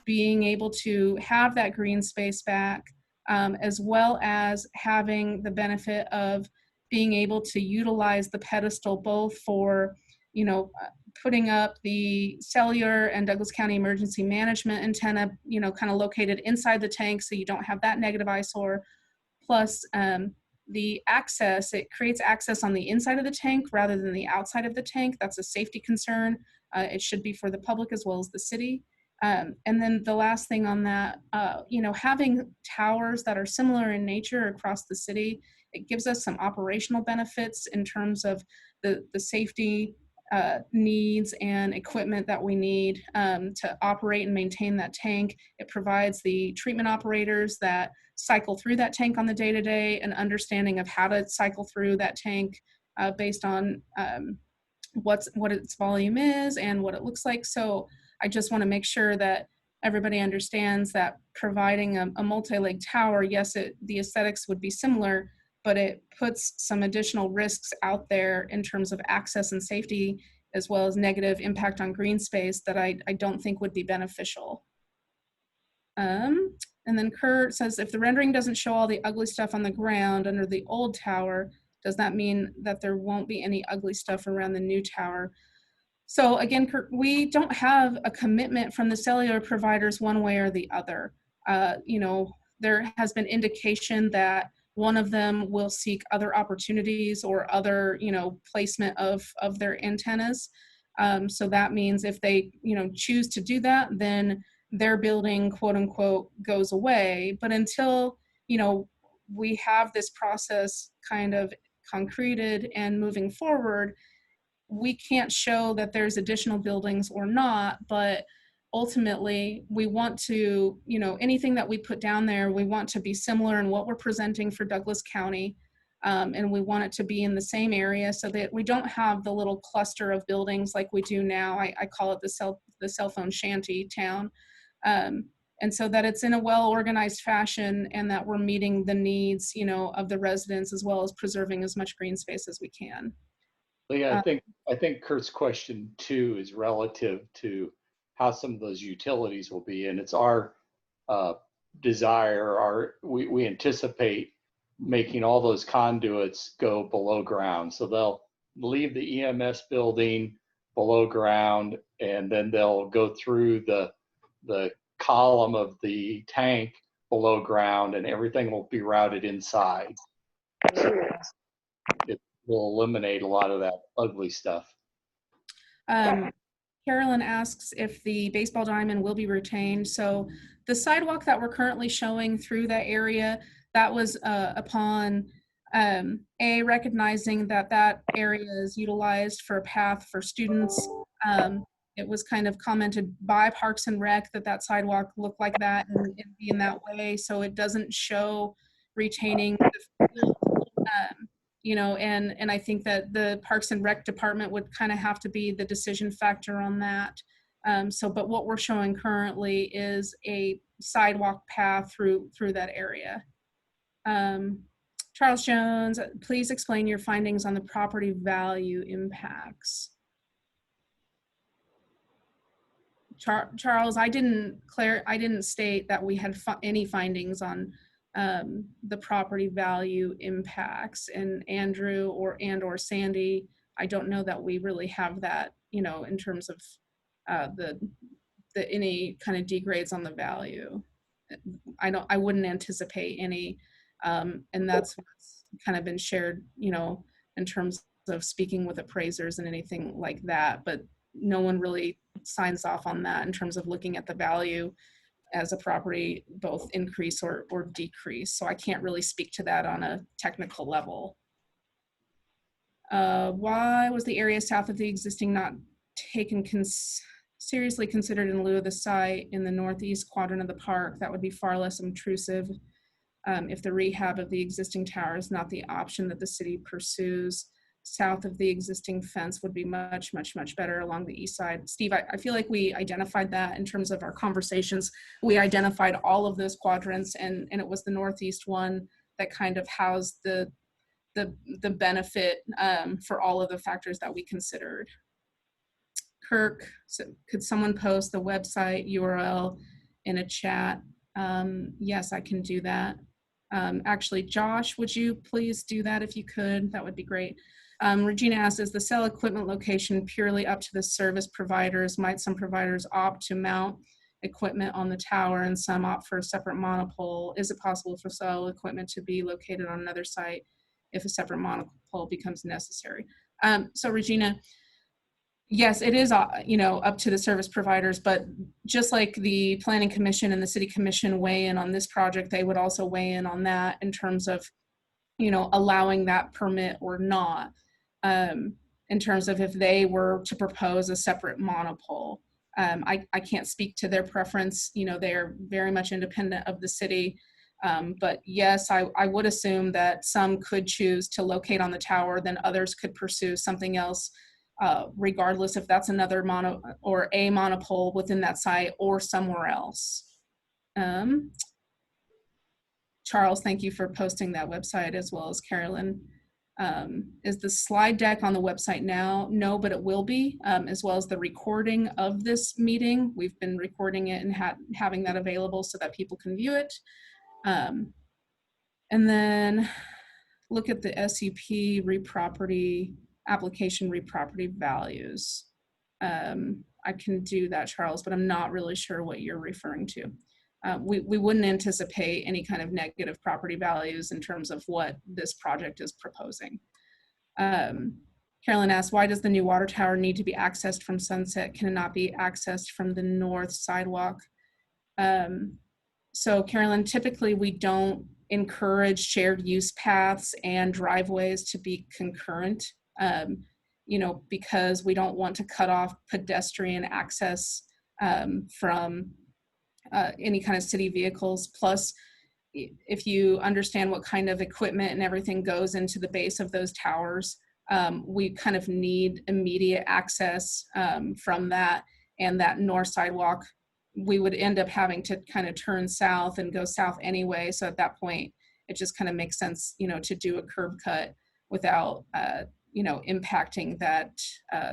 being able to have that green space back, as well as having the benefit of being able to utilize the pedestal both for, putting up the cellular and Douglas County emergency management antenna, kind of located inside the tank so you don't have that negative eyesore. Plus, the access, it creates access on the inside of the tank rather than the outside of the tank. That's a safety concern. It should be for the public as well as the city. And then the last thing on that, having towers that are similar in nature across the city, it gives us some operational benefits in terms of the safety needs and equipment that we need to operate and maintain that tank. It provides the treatment operators that cycle through that tank on the day-to-day an understanding of how to cycle through that tank based on what its volume is and what it looks like. So I just want to make sure that everybody understands that providing a multi-leg tower, yes, the aesthetics would be similar, but it puts some additional risks out there in terms of access and safety, as well as negative impact on green space that I don't think would be beneficial. And then Kurt says, if the rendering doesn't show all the ugly stuff on the ground under the old tower, does that mean that there won't be any ugly stuff around the new tower? So again, Kurt, we don't have a commitment from the cellular providers one way or the other. There has been indication that one of them will seek other opportunities or other, placement of their antennas. So that means if they, choose to do that, then their building, quote unquote, goes away. But until, we have this process kind of concreted and moving forward, we can't show that there's additional buildings or not, but ultimately we want to, anything that we put down there, we want to be similar in what we're presenting for Douglas County. And we want it to be in the same area so that we don't have the little cluster of buildings like we do now. I call it the cell phone shanty town. And so that it's in a well-organized fashion and that we're meeting the needs, of the residents as well as preserving as much green space as we can. Leah, I think Kurt's question too is relative to how some of those utilities will be, and it's our desire. We anticipate making all those conduits go below ground, so they'll leave the EMS building below ground, and then they'll go through the column of the tank below ground, and everything will be routed inside. So it will eliminate a lot of that ugly stuff. Carolyn asks if the baseball diamond will be retained. So the sidewalk that we're currently showing through that area, that was upon recognizing that area is utilized for a path for students. It was kind of commented by Parks and Rec that sidewalk looked like that and be in that way. So it doesn't show retaining the field. And I think that the Parks and Rec department would kind of have to be the decision factor on that. But what we're showing currently is a sidewalk path through that area. Charles Jones, please explain your findings on the property value impacts. Charles, I didn't state that we had any findings on the property value impacts. And Andrew or Sandy, I don't know that we really have that, you know, in terms of the any kind of degrades on the value. I wouldn't anticipate any, and that's what's kind of been shared, you know, in terms of speaking with appraisers and anything like that. But no one really signs off on that in terms of looking at the value as a property both increase or decrease. So I can't really speak to that on a technical level. Why was the area south of the existing not taken seriously considered in lieu of the site in the northeast quadrant of the park? That would be far less intrusive if the rehab of the existing tower is not the option that the city pursues. South of the existing fence would be much, much, much better along the east side. Steve, I feel like we identified that in terms of our conversations. We identified all of those quadrants, and it was the northeast one that kind of housed the benefit for all of the factors that we considered. Kirk, so could someone post the website URL in a chat? Yes, I can do that. Actually, Josh, would you please do that if you could? That would be great. Regina asks, is the cell equipment location purely up to the service providers? Might some providers opt to mount equipment on the tower and some opt for a separate monopole? Is it possible for cell equipment to be located on another site if a separate monopole becomes necessary? So Regina, yes, it is, you know, up to the service providers, but just like the Planning Commission and the City Commission weigh in on this project, they would also weigh in on that in terms of, you know, allowing that permit or not, in terms of if they were to propose a separate monopole. I can't speak to their preference. You know, they are very much independent of the city. But yes, I would assume that some could choose to locate on the tower, then others could pursue something else, regardless if that's another a monopole within that site or somewhere else. Charles, thank you for posting that website, as well as Carolyn. Is the slide deck on the website now? No, but it will be, as well as the recording of this meeting. We've been recording it and having that available so that people can view it. And then look at the SUP reproperty application reproperty values. I can do that, Charles, but I'm not really sure what you're referring to. We wouldn't anticipate any kind of negative property values in terms of what this project is proposing. Carolyn asked, why does the new water tower need to be accessed from Sunset? Can it not be accessed from the north sidewalk? So Carolyn, typically we don't encourage shared use paths and driveways to be concurrent, you know, because we don't want to cut off pedestrian access from any kind of city vehicles. Plus, if you understand what kind of equipment and everything goes into the base of those towers, we kind of need immediate access from that, and that north sidewalk, we would end up having to kind of turn south and go south anyway. So at that point, it just kind of makes sense, you know, to do a curb cut without, you know, impacting that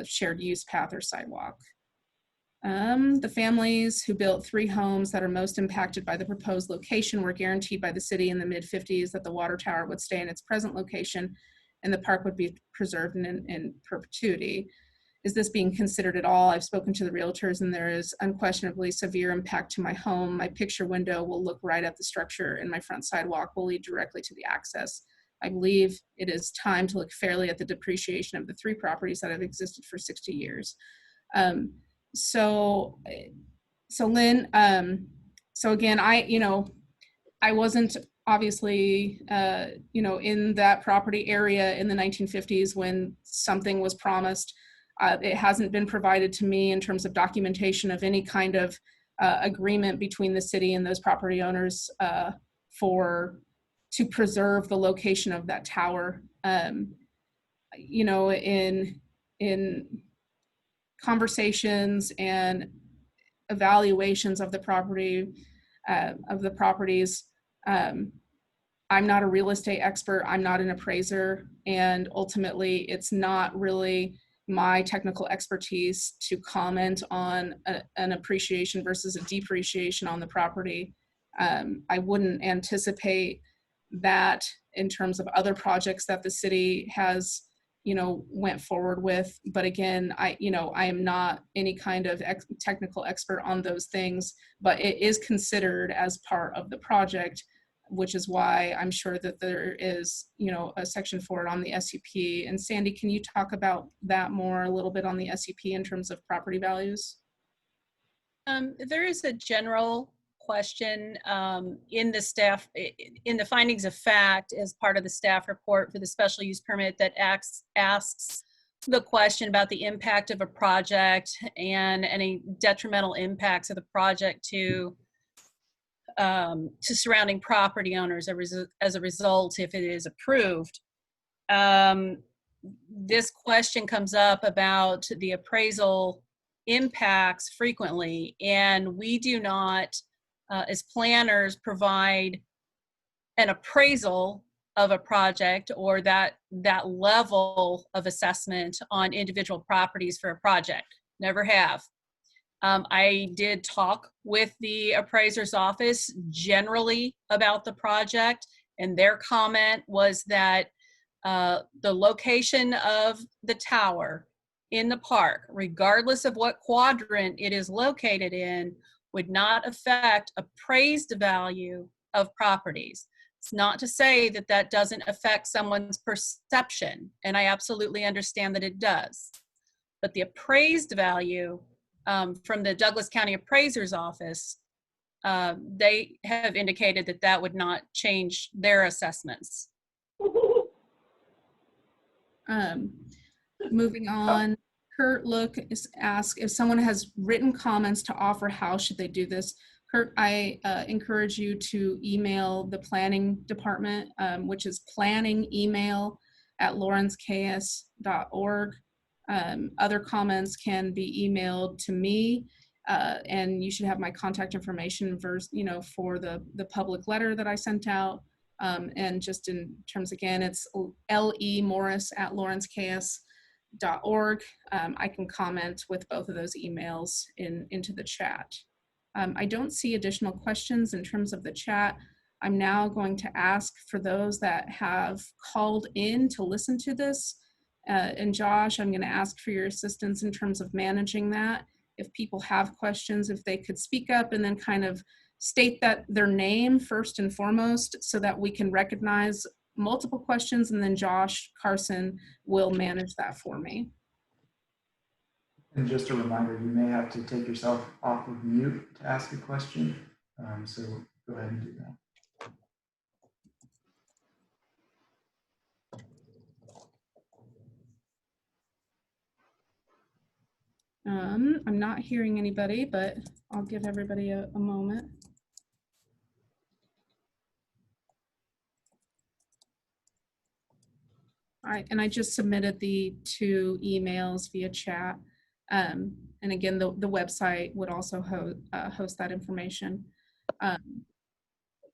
shared use path or sidewalk. The families who built 3 homes that are most impacted by the proposed location were guaranteed by the city in the mid-50s that the water tower would stay in its present location and the park would be preserved in perpetuity. Is this being considered at all? I've spoken to the realtors and there is unquestionably severe impact to my home. My picture window will look right at the structure and my front sidewalk will lead directly to the access. I believe it is time to look fairly at the depreciation of the 3 properties that have existed for 60 years. So Lynn, so again, I wasn't obviously, in that property area in the 1950s when something was promised. It hasn't been provided to me in terms of documentation of any kind of agreement between the city and those property owners to preserve the location of that tower. In conversations and evaluations of the properties, I'm not a real estate expert, I'm not an appraiser, and ultimately it's not really my technical expertise to comment on an appreciation versus a depreciation on the property. I wouldn't anticipate that in terms of other projects that the city has, went forward with. But again, I am not any kind of technical expert on those things, but it is considered as part of the project, which is why I'm sure that there is, a section for it on the SUP. And Sandy, can you talk about that more a little bit on the SUP in terms of property values? There is a general question in the findings of fact as part of the staff report for the special use permit that asks the question about the impact of a project and any detrimental impacts of the project to surrounding property owners as a result if it is approved. This question comes up about the appraisal impacts frequently, and we do not, as planners, provide an appraisal of a project or that level of assessment on individual properties for a project. Never have. I did talk with the appraiser's office generally about the project, and their comment was that the location of the tower in the park, regardless of what quadrant it is located in, would not affect appraised value of properties. It's not to say that that doesn't affect someone's perception, and I absolutely understand that it does. But the appraised value from the Douglas County Appraiser's Office, they have indicated that that would not change their assessments. Moving on, Kurt Look asked if someone has written comments to offer, how should they do this? Kurt, I encourage you to email the planning department, which is planningemail@lawrenceks.org. Other comments can be emailed to me, and you should have my contact information for the public letter that I sent out. And just in terms, again, it's lemorris@lawrenceks.org. I can comment with both of those emails into the chat. I don't see additional questions in terms of the chat. I'm now going to ask for those that have called in to listen to this. And Josh, I'm going to ask for your assistance in terms of managing that. If people have questions, if they could speak up and then kind of state that their name first and foremost so that we can recognize multiple questions, and then Josh Carson will manage that for me. And just a reminder, you may have to take yourself off of mute to ask a question. So go ahead and do that. I'm not hearing anybody, but I'll give everybody a moment. All right, and I just submitted the 2 emails via chat. And again, the website would also host that information.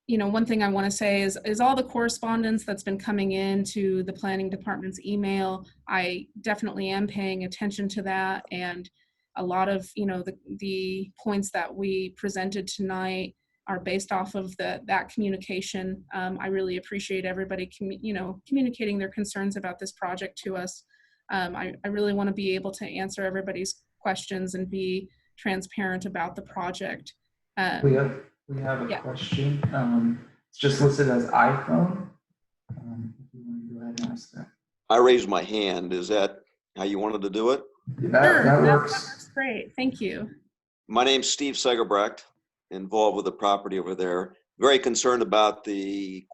One thing I want to say is all the correspondence that's been coming in to the planning department's email, I definitely am paying attention to that. And a lot of, the points that we presented tonight are based off of that communication. I really appreciate everybody, communicating their concerns about this project to us. I really want to be able to answer everybody's questions and be transparent about the project. We have a question. It's just listed as iPhone. If you want to go ahead and ask that. I raised my hand. Is that how you wanted to do it? That works. That works great. Thank you. My name's Steve Segerbrecht, involved with the property over there. Very concerned about the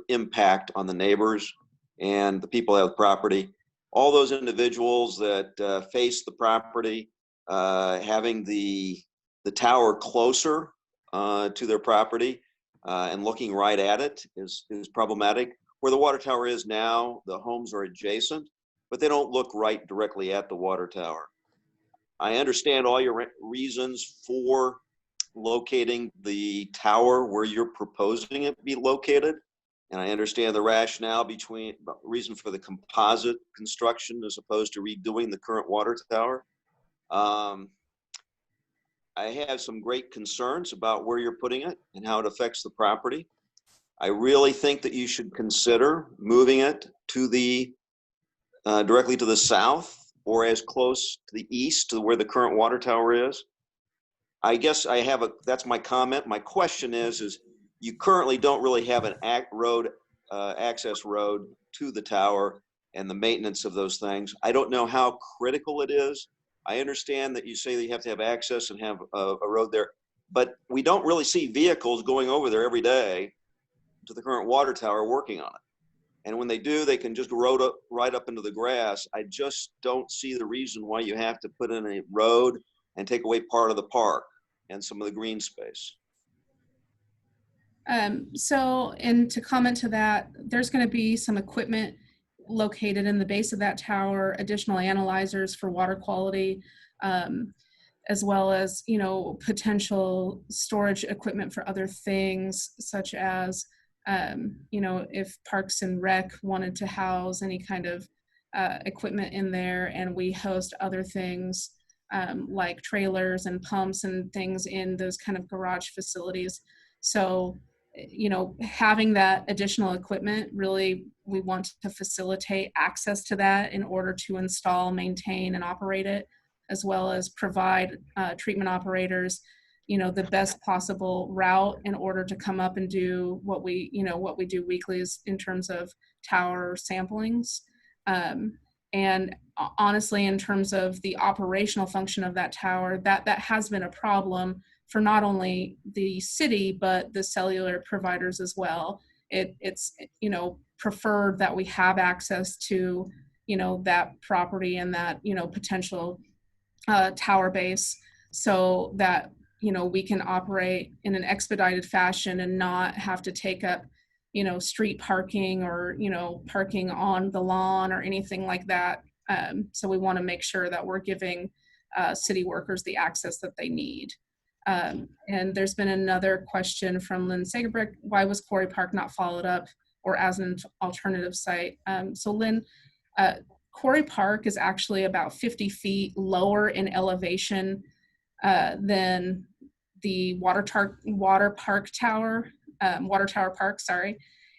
impact on the neighbors and the people that have the property. All those individuals that face the property, having the tower closer to their property and looking right at it is problematic. Where the water tower is now, the homes are adjacent, but they don't look right directly at the water tower. I understand all your reasons for locating the tower where you're proposing it be located, And I understand the rationale between reason for the composite construction as opposed to redoing the current water tower. I have some great concerns about where you're putting it and how it affects the property. I really think that you should consider moving it to the directly to the south or as close to the east to where the current water tower is. I guess I have that's my comment. My question is you currently don't really have an access road to the tower and the maintenance of those things. I don't know how critical it is. I understand that you say that you have to have access and have a road there, but we don't really see vehicles going over there every day to the current water tower working on it. And when they do, they can just road up right up into the grass. I just don't see the reason why you have to put in a road and take away part of the park and some of the green space. And to comment to that, there's going to be some equipment located in the base of that tower, additional analyzers for water quality, as well as, potential storage equipment for other things, such as, if Parks and Rec wanted to house any kind of equipment in there, and we host other things like trailers and pumps and things in those kind of garage facilities. So, having that additional equipment, really, we want to facilitate access to that in order to install, maintain, and operate it, as well as provide treatment operators, the best possible route in order to come up and do what we do weekly is in terms of tower samplings. And honestly, in terms of the operational function of that tower, that has been a problem for not only the city, but the cellular providers as well. It's preferred that we have access to, that property and that, potential tower base, so that, we can operate in an expedited fashion and not have to take up, street parking or, parking on the lawn or anything like that. So we want to make sure that we're giving city workers the access that they need. And there's been another question from Lynn Sagerbrick: why was Quarry Park not followed up or as an alternative site? So Lynn, Quarry Park is actually about 50 feet lower in elevation than the Water Tower Park, sorry.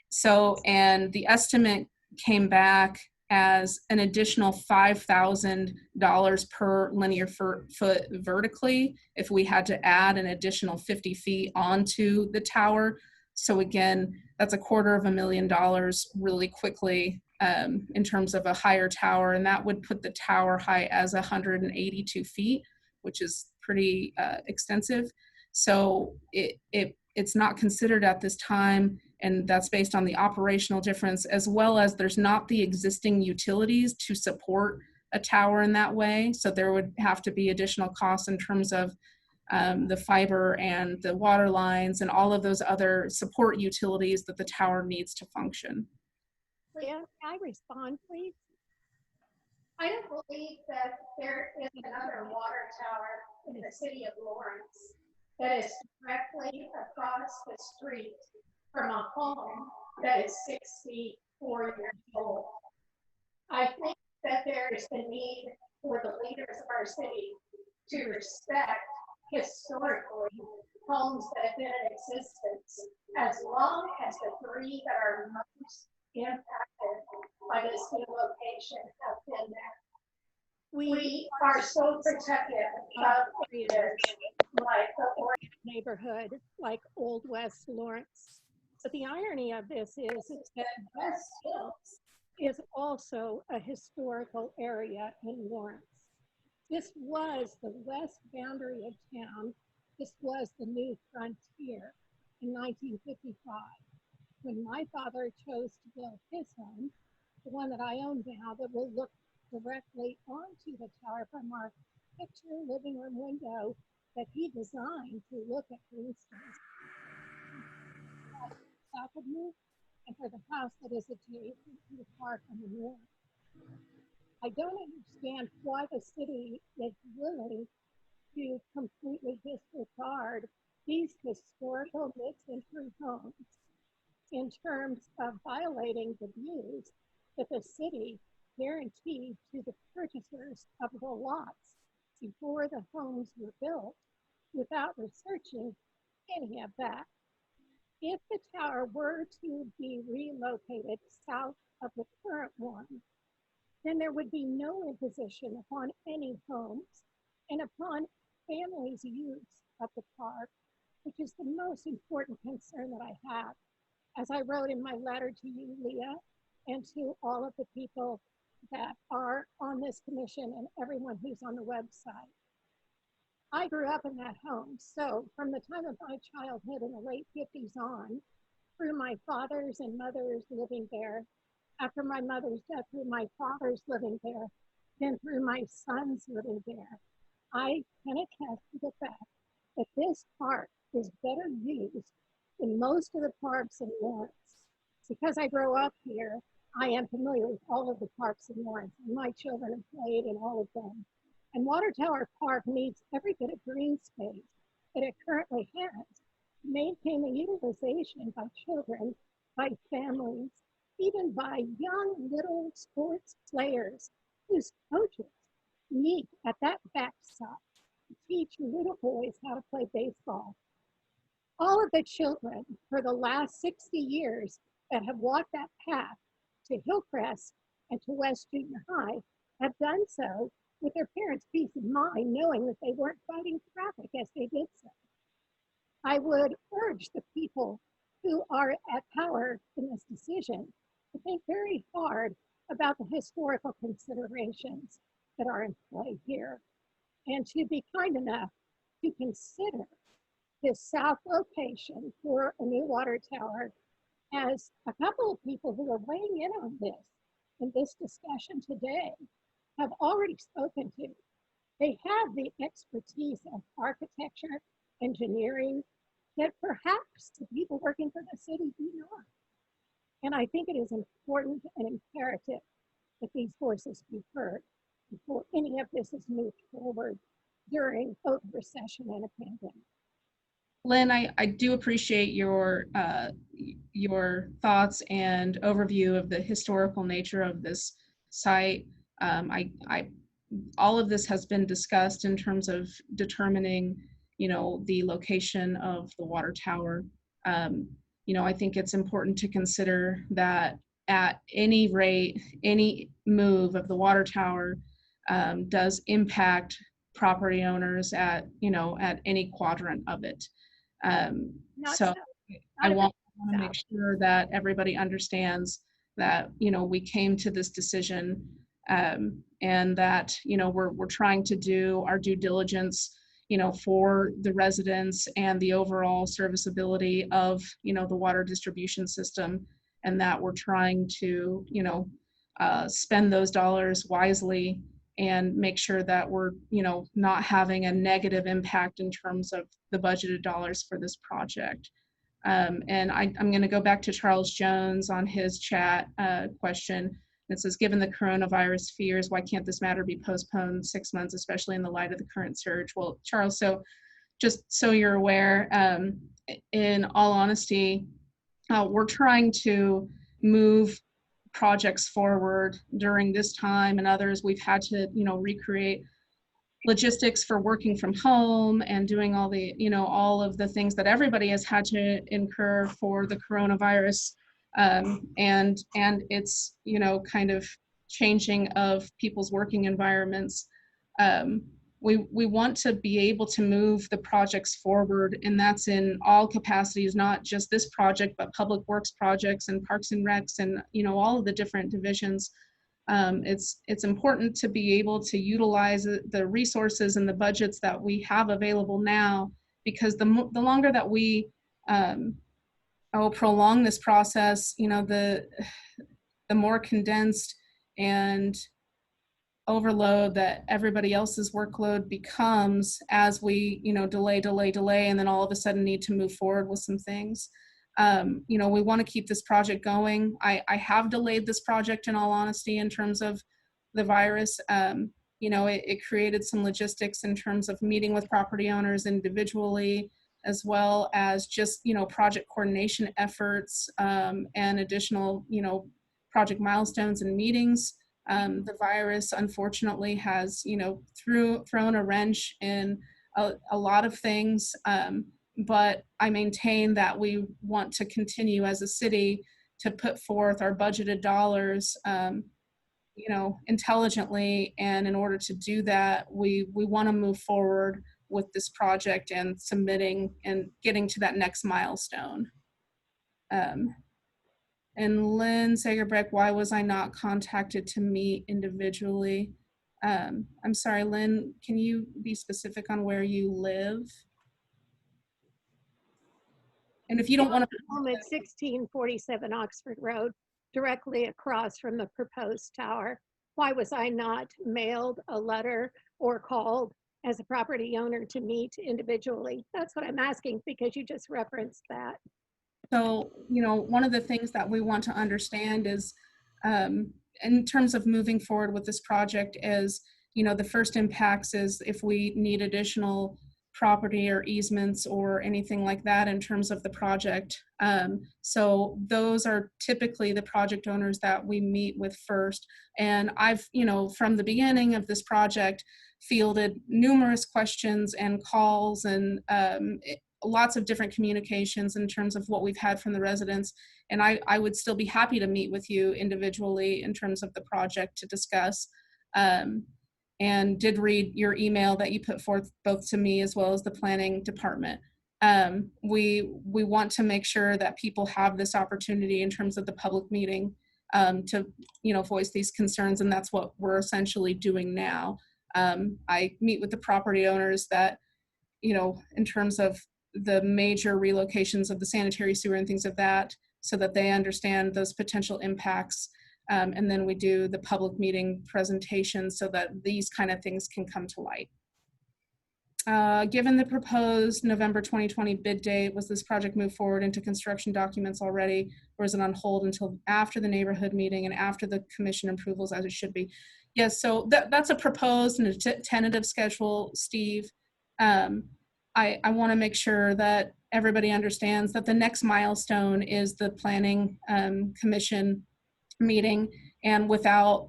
So, and the estimate came back as an additional $5,000 per linear foot vertically if we had to add an additional 50 feet onto the tower. So again, that's $250,000 really quickly in terms of a higher tower, and that would put the tower height as 182 feet, which is pretty extensive. So it's not considered at this time, and that's based on the operational difference, as well as there's not the existing utilities to support a tower in that way. So there would have to be additional costs in terms of the fiber and the water lines and all of those other support utilities that the tower needs to function. Can I respond, please? I don't believe that there is another water tower in the city of Lawrence that is directly across the street from a home that is 64 years old. I think that there is the need for the leaders of our city to respect historically homes that have been in existence, as long as the three that are most impacted by this new location have been there. We are so protective of areas like the Neighborhood like Old West Lawrence. But the irony of this is that West Hills is also a historical area in Lawrence. This was the west boundary of town. This was the new frontier in 1955. When my father chose to build his home, the one that I own now that will look directly onto the tower from our picture living room window that he designed to look at, for instance, south of me, and for the house that is adjacent to the park on the north. I don't understand why the city is willing to completely disregard these historical mid-century homes in terms of violating the views that the city guaranteed to the purchasers of the lots before the homes were built without researching any of that. If the tower were to be relocated south of the current one, then there would be no imposition upon any homes and upon families' use of the park, which is the most important concern that I have. As I wrote in my letter to you, Leah, and to all of the people that are on this commission and everyone who's on the website. I grew up in that home, so from the time of my childhood in the late 50s on, through my father's and mother's living there, after my mother's death, through my father's living there, then through my son's living there, I can attest to the fact that this park is better used than most of the parks in Lawrence. Because I grow up here, I am familiar with all of the parks in Lawrence, and my children have played in all of them. And Water Tower Park needs every bit of green space that it currently has to maintain the utilization by children, by families, even by young little sports players whose coaches meet at that backstop to teach little boys how to play baseball. All of the children for the last 60 years that have walked that path to Hillcrest and to West Junior High have done so with their parents' peace of mind, knowing that they weren't fighting traffic as they did so. I would urge the people who are at power in this decision to think very hard about the historical considerations that are in play here, and to be kind enough to consider this south location for a new water tower, as a couple of people who are weighing in on this in this discussion today have already spoken to. They have the expertise of architecture, engineering, that perhaps the people working for the city do not. And I think it is important and imperative that these voices be heard before any of this is moved forward during both a recession and a pandemic. Lynn, I do appreciate your thoughts and overview of the historical nature of this site. All of this has been discussed in terms of determining, the location of the water tower. I think it's important to consider that at any rate, any move of the water tower does impact property owners at any quadrant of it. So I want to make sure that everybody understands that, we came to this decision and that, we're trying to do our due diligence, for the residents and the overall serviceability of, the water distribution system, and that we're trying to, spend those dollars wisely and make sure that we're, not having a negative impact in terms of the budgeted dollars for this project. And I'm going to go back to Charles Jones on his chat question. It says, given the coronavirus fears, why can't this matter be postponed 6 months, especially in the light of the current surge? Well, Charles, so just so you're aware, in all honesty, we're trying to move projects forward during this time and others. We've had to, recreate logistics for working from home and doing all the, all of the things that everybody has had to incur for the coronavirus. And it's, kind of changing of people's working environments. We want to be able to move the projects forward, and that's in all capacities, not just this project, but public works projects and parks and recs and, all of the different divisions. It's important to be able to utilize the resources and the budgets that we have available now, because the longer that we prolong this process, the more condensed and overload that everybody else's workload becomes as we, delay, and then all of a sudden need to move forward with some things. We want to keep this project going. I have delayed this project, in all honesty, in terms of the virus. It created some logistics in terms of meeting with property owners individually, as well as just, project coordination efforts, and additional, project milestones and meetings. The virus, unfortunately, has, thrown a wrench in a lot of things. But I maintain that we want to continue as a city to put forth our budgeted dollars, intelligently. And in order to do that, we want to move forward with this project and submitting and getting to that next milestone. And Lynn Sagerbrecht, why was I not contacted to meet individually? I'm sorry, Lynn, can you be specific on where you live? And if you don't want to, Home at 1647 Oxford Road, directly across from the proposed tower. Why was I not mailed a letter or called as a property owner to meet individually? That's what I'm asking, because you just referenced that. so, one of the things that we want to understand is, in terms of moving forward with this project is, the first impacts is if we need additional property or easements or anything like that in terms of the project. So those are typically the project owners that we meet with first. And I've, from the beginning of this project, fielded numerous questions and calls and lots of different communications in terms of what we've had from the residents. And I would still be happy to meet with you individually in terms of the project to discuss. And did read your email that you put forth both to me as well as the planning department. We want to make sure that people have this opportunity in terms of the public meeting to voice these concerns, and that's what we're essentially doing now. I meet with the property owners that, in terms of the major relocations of the sanitary sewer and things of that, so that they understand those potential impacts. And then we do the public meeting presentation so that these kind of things can come to light. Given the proposed November 2020 bid date, was this project moved forward into construction documents already, or is it on hold until after the neighborhood meeting and after the commission approvals, as it should be? Yes, so that's a proposed and a tentative schedule, Steve. I want to make sure that everybody understands that the next milestone is the planning commission meeting, and without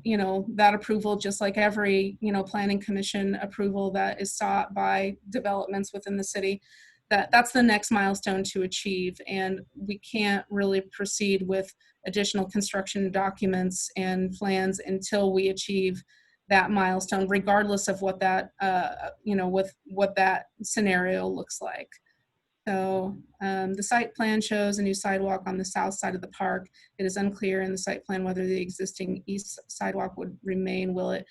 that approval, just like every planning commission approval that is sought by developments within the city, that's the next milestone to achieve. And we can't really proceed with additional construction documents and plans until we achieve that milestone, regardless of what that with what that scenario looks like. So the site plan shows a new sidewalk on the south side of the park. It is unclear in the site plan whether the existing east sidewalk would remain, will it?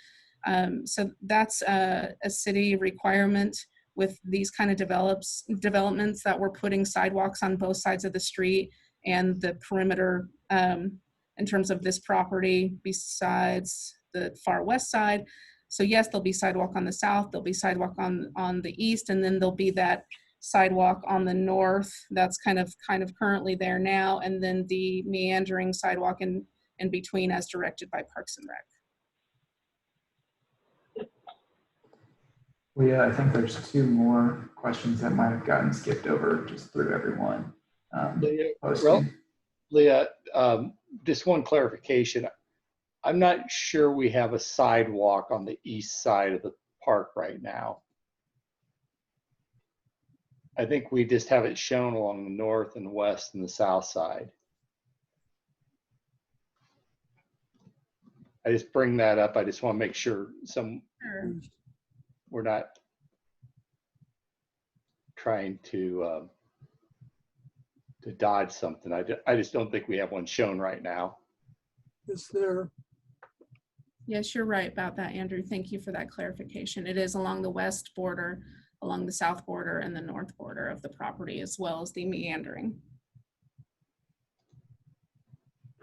So that's a city requirement with these kind of developments, that we're putting sidewalks on both sides of the street and the perimeter in terms of this property besides the far west side. So yes, there'll be sidewalk on the south, there'll be sidewalk on the east, and then there'll be that sidewalk on the north that's kind of currently there now, and then the meandering sidewalk in between as directed by Parks and Rec. Leah, I think there's two more questions that might have gotten skipped over just through everyone. Leah, just one clarification. I'm not sure we have a sidewalk on the east side of the park right now. I think we just have it shown along the north and west and the south side. I just bring that up. I just want to make sure we're not trying to dodge something. I just don't think we have one shown right now. Is there? Yes, you're right about that, Andrew. Thank you for that clarification. It is along the west border, along the south border, and the north border of the property, as well as the meandering.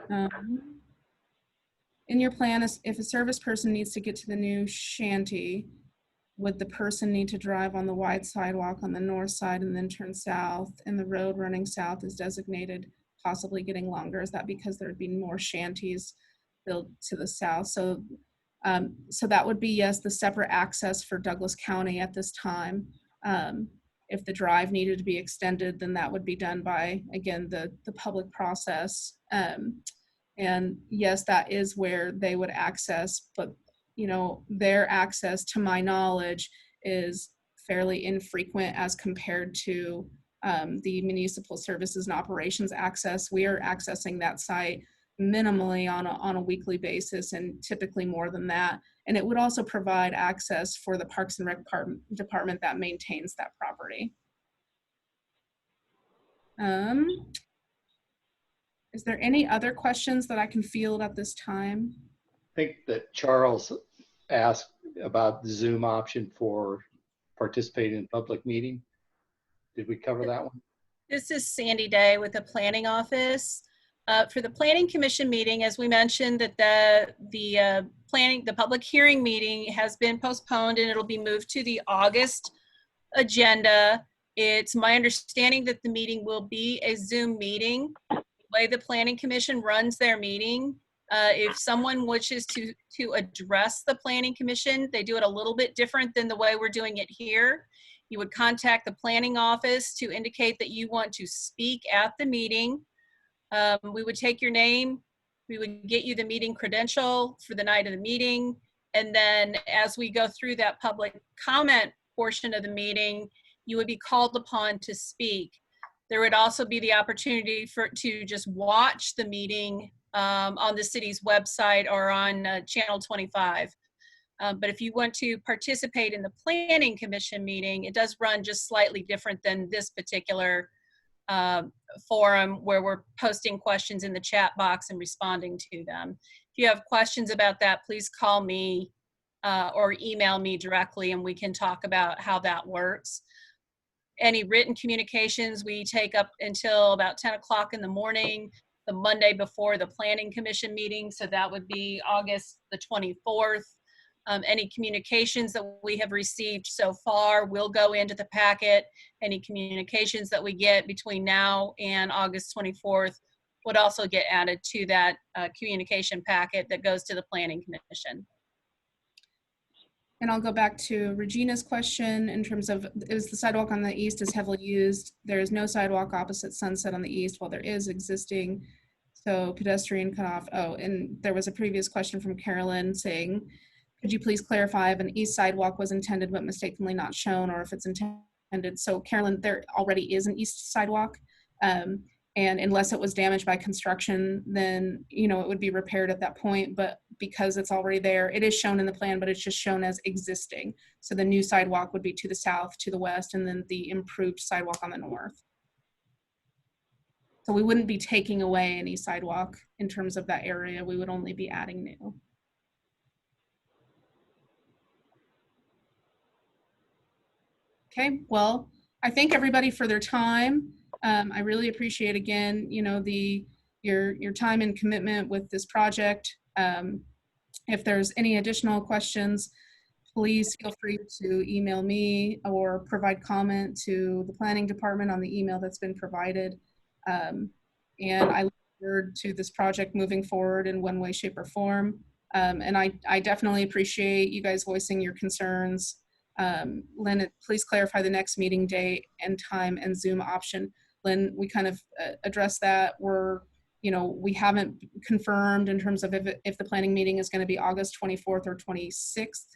In your plan, if a service person needs to get to the new shanty, would the person need to drive on the wide sidewalk on the north side and then turn south, and the road running south is designated, possibly getting longer? Is that because there'd be more shanties built to the south? So that would be, yes, the separate access for Douglas County at this time. If the drive needed to be extended, then that would be done by, again, the public process. And yes, that is where they would access, but their access, to my knowledge, is fairly infrequent as compared to the municipal services and operations access. We are accessing that site minimally on a weekly basis, and typically more than that. And it would also provide access for the Parks and Rec department that maintains that property. Is there any other questions that I can field at this time? I think that Charles asked about the Zoom option for participating in public meeting. Did we cover that one? This is Sandy Day with the Planning Office. For the Planning Commission meeting, as we mentioned, that the public hearing meeting has been postponed and it'll be moved to the August agenda. It's my understanding that the meeting will be a Zoom meeting. The way the Planning Commission runs their meeting, if someone wishes to address the Planning Commission, they do it a little bit different than the way we're doing it here. You would contact the Planning Office to indicate that you want to speak at the meeting. We would take your name, we would get you the meeting credential for the night of the meeting, and then as we go through that public comment portion of the meeting, you would be called upon to speak. There would also be the opportunity to just watch the meeting on the city's website or on Channel 25. But if you want to participate in the Planning Commission meeting, it does run just slightly different than this particular forum where we're posting questions in the chat box and responding to them. If you have questions about that, please call me or email me directly and we can talk about how that works. Any written communications we take up until about 10 o'clock in the morning, the Monday before the Planning Commission meeting, so that would be August the 24th. Any communications that we have received so far will go into the packet. Any communications that we get between now and August 24th would also get added to that communication packet that goes to the Planning Commission. And I'll go back to Regina's question in terms of, is the sidewalk on the east is heavily used? There is no sidewalk opposite Sunset on the east, while there is existing. So pedestrian cutoff. Oh, and there was a previous question from Carolyn saying, could you please clarify if an east sidewalk was intended but mistakenly not shown, or if it's intended? So Carolyn, there already is an east sidewalk. And unless it was damaged by construction, then, it would be repaired at that point. But because it's already there, it is shown in the plan, but it's just shown as existing. So the new sidewalk would be to the south, to the west, and then the improved sidewalk on the north. So we wouldn't be taking away any sidewalk in terms of that area. We would only be adding new. Okay, well, I thank everybody for their time. I really appreciate, again, your time and commitment with this project. If there's any additional questions, please feel free to email me or provide comment to the planning department on the email that's been provided. And I look forward to this project moving forward in one way, shape, or form. And I definitely appreciate you guys voicing your concerns. Lynn, please clarify the next meeting date and time and Zoom option. Lynn, we kind of addressed that. We haven't confirmed in terms of if the planning meeting is going to be August 24th or 26th.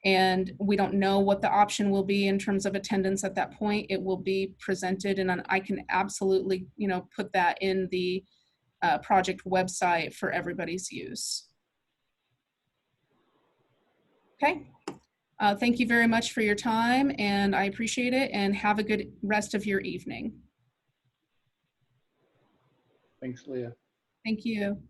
And we don't know what the option will be in terms of attendance at that point. It will be presented, and I can absolutely, put that in the project website for everybody's use. Okay. Thank you very much for your time, and I appreciate it, and have a good rest of your evening. Thanks, Leah. Thank you.